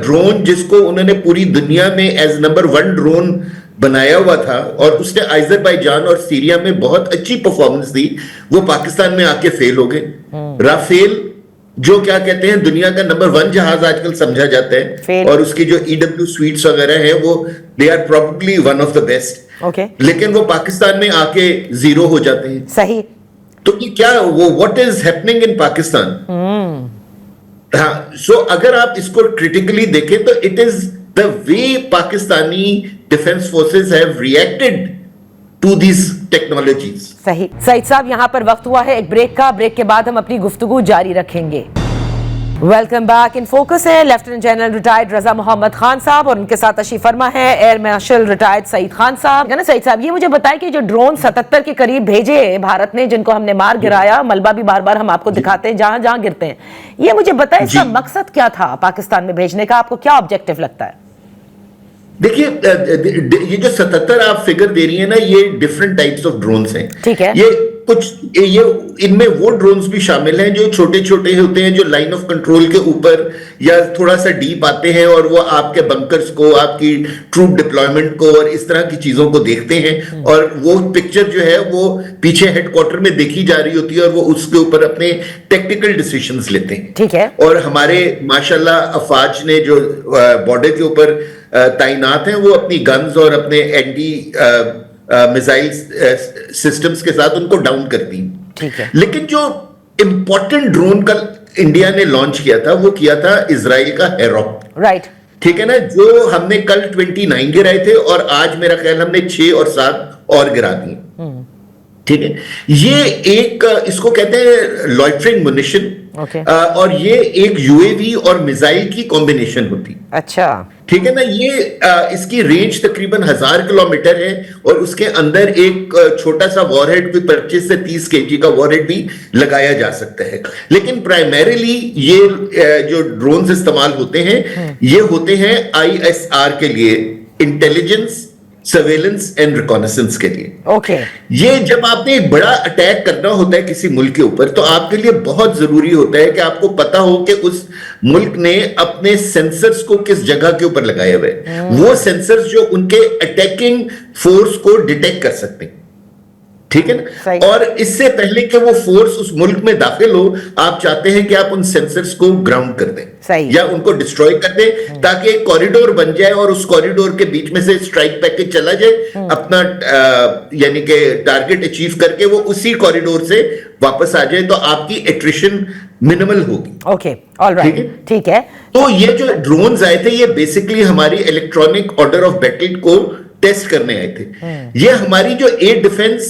ड्रोन जिसको उन्होंने पूरी दुनिया में एज नंबर 1 ड्रोन बनाया हुआ था और उसने अजरबैजान और सीरिया में बहुत अच्छी परफॉर्मेंस दी, वो पाकिस्तान में आके फेल हो गए। राफेल जो क्या कहते हैं दुनिया का नंबर 1 जहाज आजकल समझा जाता है, और उसकी जो EW स्वीट्स वगैरह है वो they are probably one of the best, लेकिन वो पाकिस्तान में आके जीरो हो जाते हैं। सही। तो ये क्या वो what is happening in Pakistan? हाँ, सो अगर आप इसको क्रिटिकली देखें तो it is the way Pakistani defence forces have reacted to this technologies. सही। सईद साहब, यहां पर वक्त हुआ है एक ब्रेक का। ब्रेक के बाद हम अपनी गुफ्तगू जारी रखेंगे। Welcome back. इन फोकस है lieutenant general retired Raza Mohammad Khan साहब और उनके साथ तशरीफ फरमा है air marshal retired Saeed Khan साहब। ना सईद साहब, ये मुझे बताएं कि जो ड्रोन 77 के करीब भेजे भारत ने, जिनको हमने मार गिराया, मलबा भी बार बार हम आपको दिखाते हैं जहां जहां गिरते हैं, ये मुझे बताएं इसका मकसद क्या था पाकिस्तान में भेजने का? आपको क्या ऑब्जेक्टिव लगता है? देखिए, ये जो 77 आप फिगर दे रही है ना, ये डिफरेंट टाइप्स ऑफ ड्रोन्स हैं। ठीक है। ये इनमें वो ड्रोन्स भी शामिल हैं जो छोटे छोटे होते हैं, जो लाइन ऑफ कंट्रोल के ऊपर या थोड़ा सा डीप आते हैं और वो आपके बंकर्स को, आपकी ट्रूप डिप्लॉयमेंट को और इस तरह की चीजों को देखते हैं, और वो पिक्चर जो है वो पीछे हेडक्वार्टर में देखी जा रही होती है और वो उसके ऊपर अपने टेक्निकल डिसीजंस लेते हैं। ठीक है। और हमारे माशाल्लाह अफवाज ने जो बॉर्डर के ऊपर तैनात हैं, वो अपनी गन्स और अपने एंटी मिसाइल सिस्टम्स के साथ उनको डाउन करती हैं। ठीक है। लेकिन जो इंपॉर्टेंट ड्रोन का इंडिया ने लॉन्च किया था, वो किया था इजराइल का हेरॉक। राइट। ठीक है ना, जो हमने कल 29 गिराए थे और आज मेरा ख्याल हमने 6 और 7 और गिरा दिए। ठीक है, ये एक इसको कहते हैं लॉइटरिंग मुनिशन, Okay. और ये एक यूएवी और मिसाइल की कॉम्बिनेशन होती। अच्छा, ठीक है ना। ये इसकी रेंज तकरीबन 1000 किलोमीटर है और उसके अंदर एक छोटा सा वॉरहेड भी 25 से 30 केजी का वॉरहेड भी लगाया जा सकता है। लेकिन प्राइमरीली ये जो ड्रोन्स इस्तेमाल होते हैं ये होते हैं आईएसआर के लिए, इंटेलिजेंस, सर्वेलेंस एंड रिकॉनेसेंस के लिए। ओके। ये जब आपने एक बड़ा अटैक करना होता है किसी मुल्क के ऊपर, तो आपके लिए बहुत जरूरी होता है कि आपको पता हो कि उस मुल्क ने अपने सेंसर्स को किस जगह के ऊपर लगाए हुए, वो सेंसर्स जो उनके अटैकिंग फोर्स को डिटेक्ट कर सकते हैं। ठीक है ना। और इससे पहले कि वो फोर्स उस मुल्क में दाखिल हो, आप चाहते हैं कि आप उन सेंसर्स को ग्राउंड कर दें या उनको डिस्ट्रॉय कर दें, ताकि एक कॉरिडोर बन जाए और उस कॉरिडोर के बीच में से स्ट्राइक पैकेज चला जाए, अपना यानी कि टारगेट अचीव करके वो उसी कॉरिडोर से वापस आ जाए, तो आपकी एट्रिशन मिनिमल होगी। ओके, ऑलराइट, ठीक है। तो ये जो ड्रोन्स आए थे, ये बेसिकली हमारी इलेक्ट्रॉनिक ऑर्डर ऑफ बैटल को टेस्ट करने आए थे। ये हमारी जो एयर डिफेंस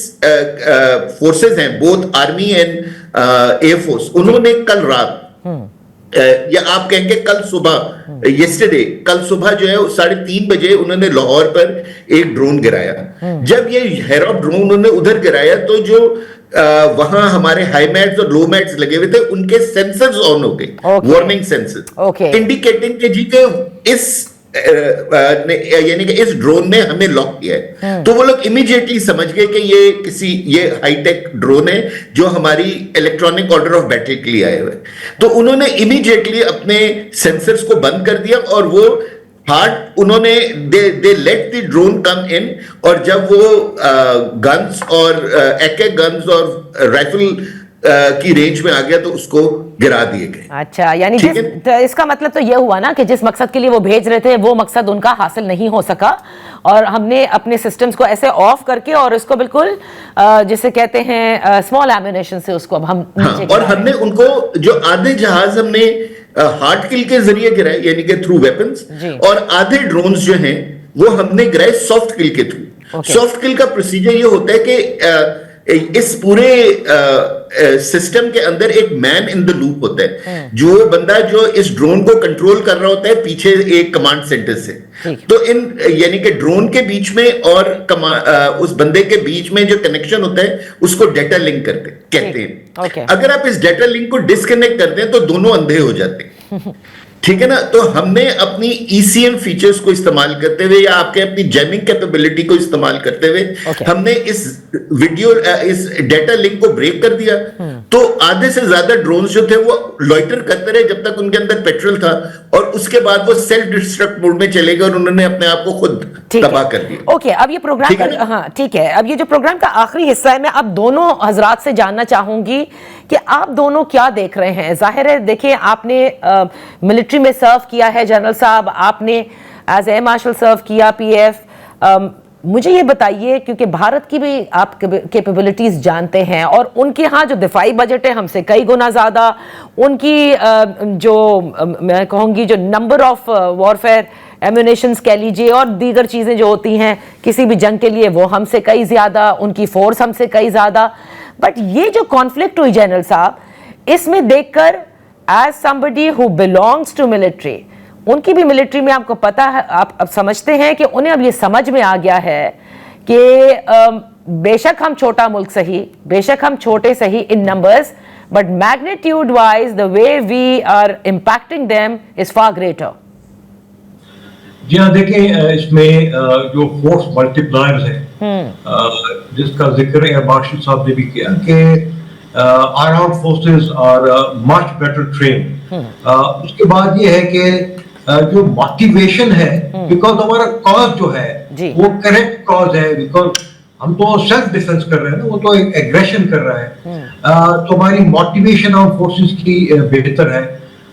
फोर्सेस हैं, बोथ आर्मी एंड एयरफोर्स, उन्होंने कल रात या आप कहेंगे कल सुबह, यस्टरडे, कल सुबह जो है 3:30 बजे उन्होंने लाहौर पर एक ड्रोन गिराया। जब ये हेरोप ड्रोन उन्होंने उधर गिराया तो जो वहां हमारे हाई मैट्स और लो मैट्स लगे हुए थे, उनके सेंसर्स ऑन हो गए, वार्निंग सेंसर्स, इंडिकेटिंग के जी के इस यानी कि इस ड्रोन ने हमें लॉक किया है। तो वो लोग इमीडिएटली समझ गए कि ये हाईटेक ड्रोन है जो हमारी इलेक्ट्रॉनिक ऑर्डर ऑफ बैटल के लिए आए हुए। तो उन्होंने इमीडिएटली अपने सेंसर्स को बंद कर दिया और वो उन्होंने दे लेट द ड्रोन कम इन, और जब वो गन्स और AK गन्स और राइफल की रेंज में आ गया तो उसको गिरा दिए गए। अच्छा, यानी तो इसका मतलब तो ये हुआ ना कि जिस मकसद के लिए वो भेज रहे थे वो मकसद उनका हासिल नहीं हो सका, और हमने अपने सिस्टम्स को ऐसे ऑफ करके और इसको बिल्कुल जिसे कहते हैं स्मॉल एम्युनिशन से उसको अब हम नीचे और हमने उनको जो आधे जहाज हमने हार्ड किल के जरिए गिराए, यानी कि थ्रू वेपन्स, और आधे ड्रोन्स जो हैं वो हमने गिराए सॉफ्ट किल के थ्रू। सॉफ्ट किल का प्रोसीजर ये होता है कि इस पूरे सिस्टम के अंदर एक मैन इन द लूप होता है, जो बंदा जो इस ड्रोन को कंट्रोल कर रहा होता है पीछे एक कमांड सेंटर से। तो यानी कि ड्रोन के बीच में और उस बंदे के बीच में जो कनेक्शन होता है उसको डेटा लिंक कहते हैं। अगर आप इस डेटा लिंक को डिस्कनेक्ट कर दें तो दोनों अंधे हो जाते हैं। ठीक है ना। तो हमने अपनी ECM फीचर्स को इस्तेमाल करते हुए या आपके अपनी जैमिंग कैपेबिलिटी को इस्तेमाल करते हुए हमने इस डेटा लिंक को ब्रेक कर दिया। तो आधे से ज्यादा ड्रोन्स जो थे वो लॉइटर करते रहे जब तक उनके अंदर पेट्रोल था, और उसके बाद वो सेल्फ डिस्ट्रक्ट मोड में चले गए और उन्होंने अपने आप को खुद तबाह कर दिया। ओके, अब ये प्रोग्राम हाँ ठीक है, अब ये जो प्रोग्राम का आखिरी हिस्सा है, मैं अब दोनों हजरात से जानना चाहूंगी कि आप दोनों क्या देख रहे हैं। जाहिर है देखिए, आपने मिलिट्री में सर्व किया है जनरल साहब, आपने एज एयर मार्शल सर्व किया, PF। मुझे ये बताइए, क्योंकि भारत की भी आप कैपेबिलिटीज जानते हैं और उनके यहाँ जो दिफाई बजट है हमसे कई गुना ज़्यादा, उनकी जो मैं कहूँगी जो नंबर ऑफ वॉरफेयर एम्यूनेशंस कह लीजिए और दीगर चीज़ें जो होती हैं किसी भी जंग के लिए, वो हमसे कई ज़्यादा, उनकी फोर्स हमसे कई ज़्यादा। बट ये जो कॉन्फ्लिक्ट हुई जनरल साहब, इसमें देखकर as somebody who belongs to military, उनकी भी मिलिट्री में आपको पता है, आप अब समझते हैं कि उन्हें अब ये समझ में आ गया है कि बेशक हम छोटा मुल्क सही, बेशक हम छोटे सही in numbers, but magnitude wise the way we are impacting them is far greater. जी हाँ, देखें इसमें जो फोर्स मल्टीप्लायर्स है जिसका जिक्र एयर मार्शल साहब ने भी किया कि our armed forces are much better train. उसके बाद ये है कि जो मोटिवेशन है, बिकॉज हमारा कॉज जो है वो करेक्ट कॉज है, बिकॉज हम तो सेल्फ डिफेंस कर रहे हैं ना, वो तो एक एग्रेशन कर रहा है। तो हमारी मोटिवेशन ऑफ फोर्सेस की बेहतर है।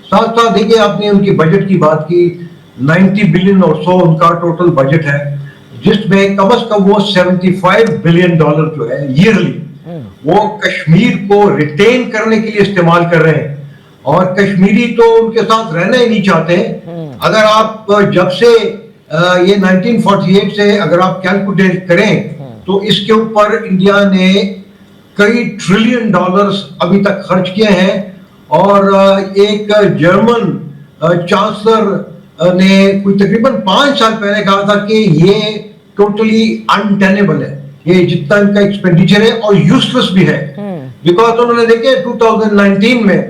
साथ साथ देखिए, आपने उनकी बजट की बात की, 90 बिलियन और सो उनका टोटल बजट है, जिसमें कम से कम वो $75 बिलियन जो है ईयरली वो कश्मीर को रिटेन करने के लिए इस्तेमाल कर रहे हैं। और कश्मीरी तो उनके साथ रहना ही नहीं चाहते। अगर आप जब से ये 1948 से अगर आप कैलकुलेट करें तो इसके ऊपर इंडिया ने कई $1 ट्रिलियन अभी तक खर्च किए हैं, और एक जर्मन चांसलर ने कोई तकरीबन 5 साल पहले कहा था कि ये टोटली अनटेनेबल है, ये जितना इनका एक्सपेंडिचर है और यूजलेस भी है, बिकॉज उन्होंने देखे 2019 में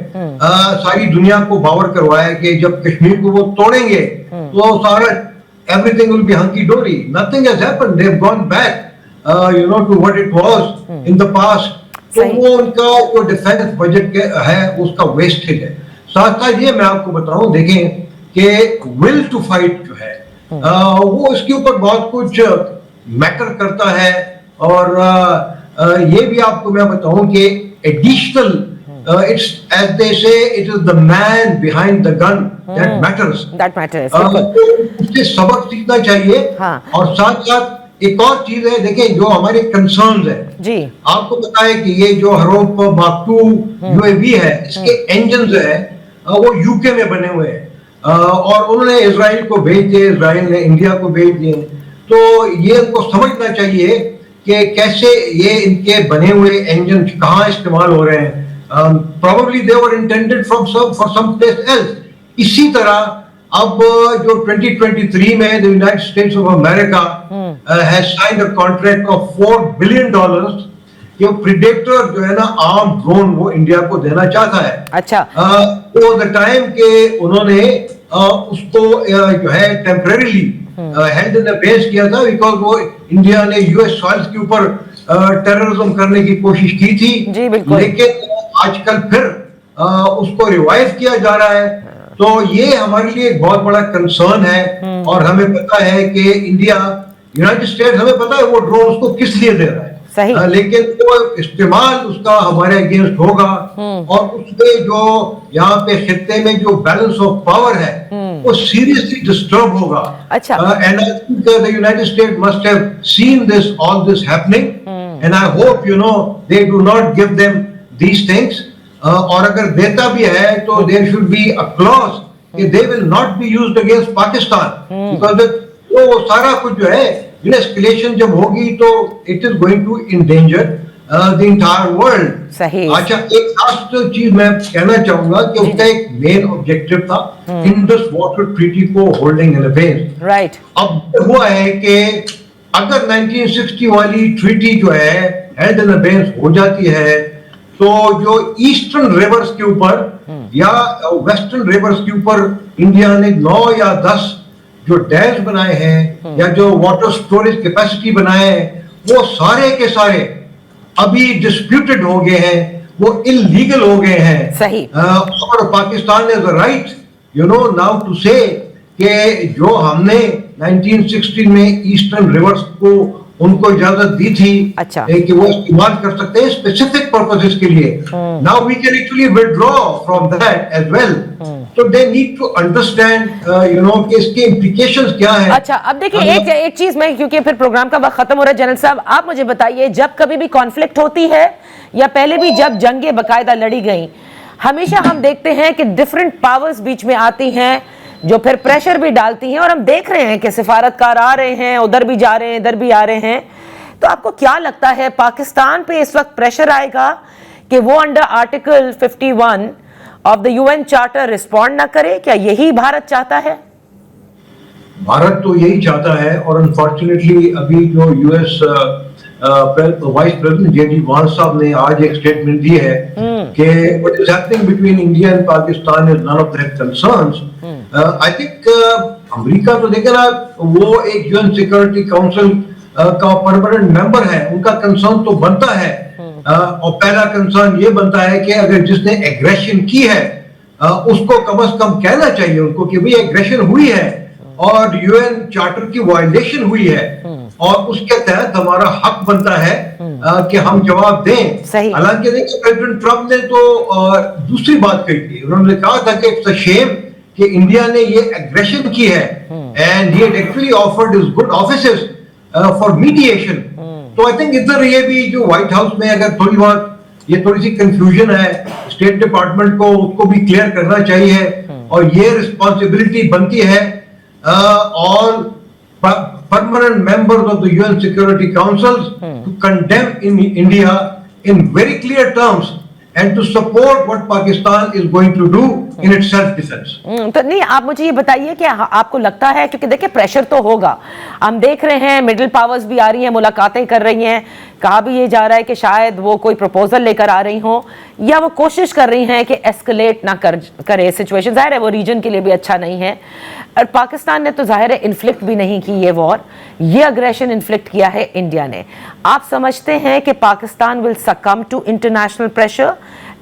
सारी दुनिया को बावर करवाया कि जब कश्मीर को वो तोड़ेंगे तो सारा everything will be hunky dory. Nothing has happened, they have gone back to what it was in the past. तो वो उनका जो डिफेंस बजट है उसका वेस्टेज है. साथ साथ ये मैं आपको बताऊं, देखें कि विल टू फाइट जो है वो इसके ऊपर बहुत कुछ मैटर करता है. और ये भी आपको मैं बताऊं कि additional it's as they say it is the man behind the gun that matters. उससे सबक सीखना चाहिए. और साथ साथ एक और चीज है, देखें जो हमारे कंसर्न्स है जी, आपको पता है कि ये जो हरूफ माक-2 UAV है, इसके इंजन जो है वो यूके में बने हुए हैं और उन्होंने इजराइल को भेज दिए, इजराइल ने इंडिया को भेज दिए. तो ये उनको समझना चाहिए कि कैसे ये इनके बने हुए इंजन कहाँ इस्तेमाल हो रहे हैं. Probably they were intended for some place else. इसी तरह अब जो 2023 में the United States of America has signed a contract of $4 billion कि प्रीडेटर जो है ना आर्म ड्रोन वो इंडिया को देना चाहता है. अच्छा. वो द टाइम के उन्होंने उसको जो है टेम्परेरीली हेल्ड इन अबेंस किया था, बिकॉज वो इंडिया ने यूएस सॉइल्स के ऊपर टेररिज्म करने की कोशिश की थी. लेकिन आजकल फिर उसको रिवाइव किया जा रहा है. तो ये हमारे लिए एक बहुत बड़ा कंसर्न है. और हमें पता है कि इंडिया, यूनाइटेड स्टेट्स, हमें पता है वो ड्रोन उसको किस लिए दे रहा है. सही. लेकिन वो इस्तेमाल उसका हमारे अगेंस्ट होगा और उसके जो यहाँ पे खित्ते में जो बैलेंस ऑफ पावर है वो सीरियसली डिस्टर्ब होगा. अच्छा. And I think the United states must have seen this, all this happening, and I hope they do not give them these things. और अगर देता भी है तो there should be a clause कि they will not be used against Pakistan, because वो सारा कुछ जो है escalation जब होगी तो it is going to endanger the entire world. सही. अच्छा, एक लास्ट चीज मैं कहना चाहूंगा कि उसका एक मेन ऑब्जेक्टिव था इंडस वाटर ट्रीटी को होल्डिंग इन अबेंस. राइट. अब हुआ है कि अगर 1960 वाली ट्रीटी जो है हेल्ड इन अबेंस हो जाती है तो जो ईस्टर्न रिवर्स के ऊपर या वेस्टर्न रिवर्स के ऊपर इंडिया ने 9 या 10 जो डैम्स बनाए हैं या जो वाटर स्टोरेज कैपेसिटी बनाए हैं वो सारे के सारे अभी डिस्प्यूटेड हो गए हैं, वो इलीगल हो गए हैं. सही. और Pakistan is right now to say कि जो हमने 1916 में ईस्टर्न रिवर्स को उनको इजाजत दी थी. अच्छा. कि वो इस्तेमाल कर सकते हैं स्पेसिफिक पर्पसेस के लिए. Now we can actually withdraw from that as well. तो दे नीड टू अंडरस्टैंड कि इसके इंप्लीकेशंस क्या है. अच्छा, अब देखिए एक चीज मैं, क्योंकि फिर प्रोग्राम का वक्त खत्म हो रहा है, जनरल साहब आप मुझे बताइए, जब कभी भी कॉन्फ्लिक्ट होती है या पहले भी जब जंगें बकायदा लड़ी गई, हमेशा हम देखते हैं कि डिफरेंट पावर्स बीच में आती हैं जो फिर प्रेशर भी डालती हैं. और हम देख रहे हैं कि सिफारतकार आ रहे हैं, उधर भी जा रहे हैं, इधर भी आ रहे हैं. तो आपको क्या लगता है पाकिस्तान पे इस वक्त प्रेशर आएगा कि वो under article 51 of the UN charter respond ना करे? क्या यही भारत चाहता है? भारत तो यही चाहता है. और अनफॉर्चुनेटली अभी जो यूएस वाइस प्रेसिडेंट जेडी वांस साहब ने आज एक स्टेटमेंट दी है कि what is happening between India and Pakistan is none of their concerns. I think America तो देखे ना, वो एक यूएन सिक्योरिटी काउंसिल का परमानेंट मेंबर है, उनका कंसर्न तो बनता है. और पहला कंसर्न ये बनता है कि अगर जिसने एग्रेशन की है उसको कम से कम कहना चाहिए उनको कि भाई एग्रेशन हुई है और यूएन चार्टर की वायलेशन हुई है और उसके तहत हमारा हक बनता है कि हम जवाब दें. हालांकि देखिए प्रेसिडेंट ट्रंप ने तो दूसरी बात कही थी. उन्होंने कहा था कि इट्स अ शेम कि इंडिया ने ये एग्रेशन की है and he had actually offered his good offices for mediation. तो आई थिंक इधर ये भी जो व्हाइट हाउस में अगर थोड़ी बहुत ये थोड़ी सी कंफ्यूजन है, स्टेट डिपार्टमेंट को उसको भी क्लियर करना चाहिए. और ये रिस्पॉन्सिबिलिटी बनती है all permanent members of the UN Security Council to condemn in India in very clear terms and to support what Pakistan is going to do in its self-defense. तो नहीं, आप मुझे ये बताइए कि आपको लगता है, क्योंकि देखिए प्रेशर तो होगा, हम देख रहे हैं मिडिल पावर्स भी आ रही हैं, मुलाकातें कर रही हैं, कहा भी ये जा रहा है कि शायद वो कोई प्रपोजल लेकर आ रही हो या वो कोशिश कर रही हैं कि एस्केलेट ना करे सिचुएशन। जाहिर है वो रीजन के लिए भी अच्छा नहीं है, और पाकिस्तान ने तो जाहिर है इन्फ्लिक्ट भी नहीं की ये वॉर, ये अग्रेशन इन्फ्लिक्ट किया है इंडिया ने। आप समझते हैं कि Pakistan will succumb to international pressure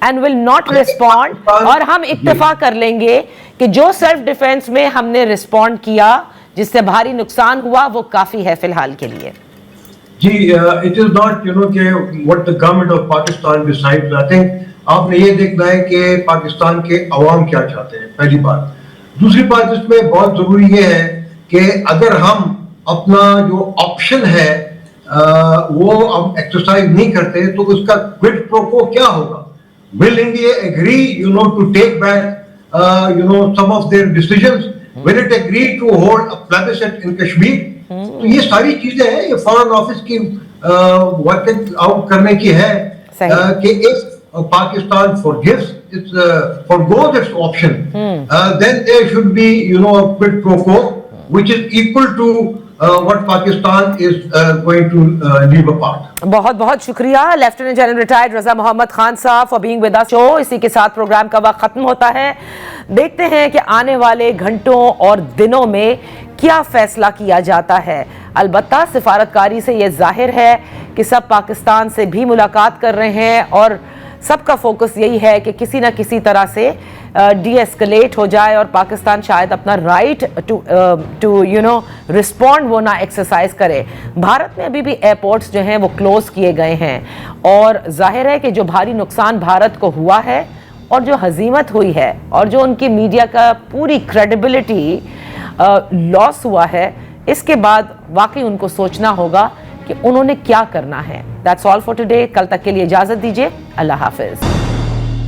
and will not respond, और हम इत्तेफाक कर लेंगे कि जो सेल्फ डिफेंस में हमने रिस्पॉन्ड किया जिससे भारी नुकसान हुआ वो काफी है फिलहाल के लिए? जी, इट इज नॉट कि what the government of Pakistan decides. I think आपने ये देखना है कि पाकिस्तान के अवाम क्या चाहते हैं, पहली बात। दूसरी बात इसमें बहुत जरूरी ये है कि अगर हम अपना जो ऑप्शन है वो हम एक्सरसाइज नहीं करते तो उसका क्विड प्रो क्वो क्या होगा? Will India agree, to take back, some of their decisions? Will it agree to hold a plebiscite in Kashmir? तो ये सारी चीजें हैं, ये फॉरेन ऑफिस की वर्क आउट करने की है कि if Pakistan forgoes its option, then there should be, a quid pro quo, which is equal to what Pakistan is going to leave apart. बहुत बहुत शुक्रिया lieutenant general retired Raza Mohammad Khan साहब for being with us. इसी के साथ programme का वक्त खत्म होता है। देखते हैं कि आने वाले घंटों और दिनों में क्या फैसला किया जाता है। अलबत्ता सिफारतकारी से यह जाहिर है कि सब पाकिस्तान से भी मुलाकात कर रहे हैं और सबका फोकस यही है कि किसी ना किसी तरह से डी एस्केलेट हो जाए और पाकिस्तान शायद अपना राइट टू रिस्पॉन्ड वो ना एक्सरसाइज करे। भारत में अभी भी एयरपोर्ट्स जो हैं वो क्लोज किए गए हैं और जाहिर है कि जो भारी नुकसान भारत को हुआ है और जो हजीमत हुई है और जो उनकी मीडिया का पूरी क्रेडिबिलिटी लॉस हुआ है, इसके बाद वाकई उनको सोचना होगा कि उन्होंने क्या करना है। That's all for today. कल तक के लिए इजाजत दीजिए। अल्लाह हाफिज।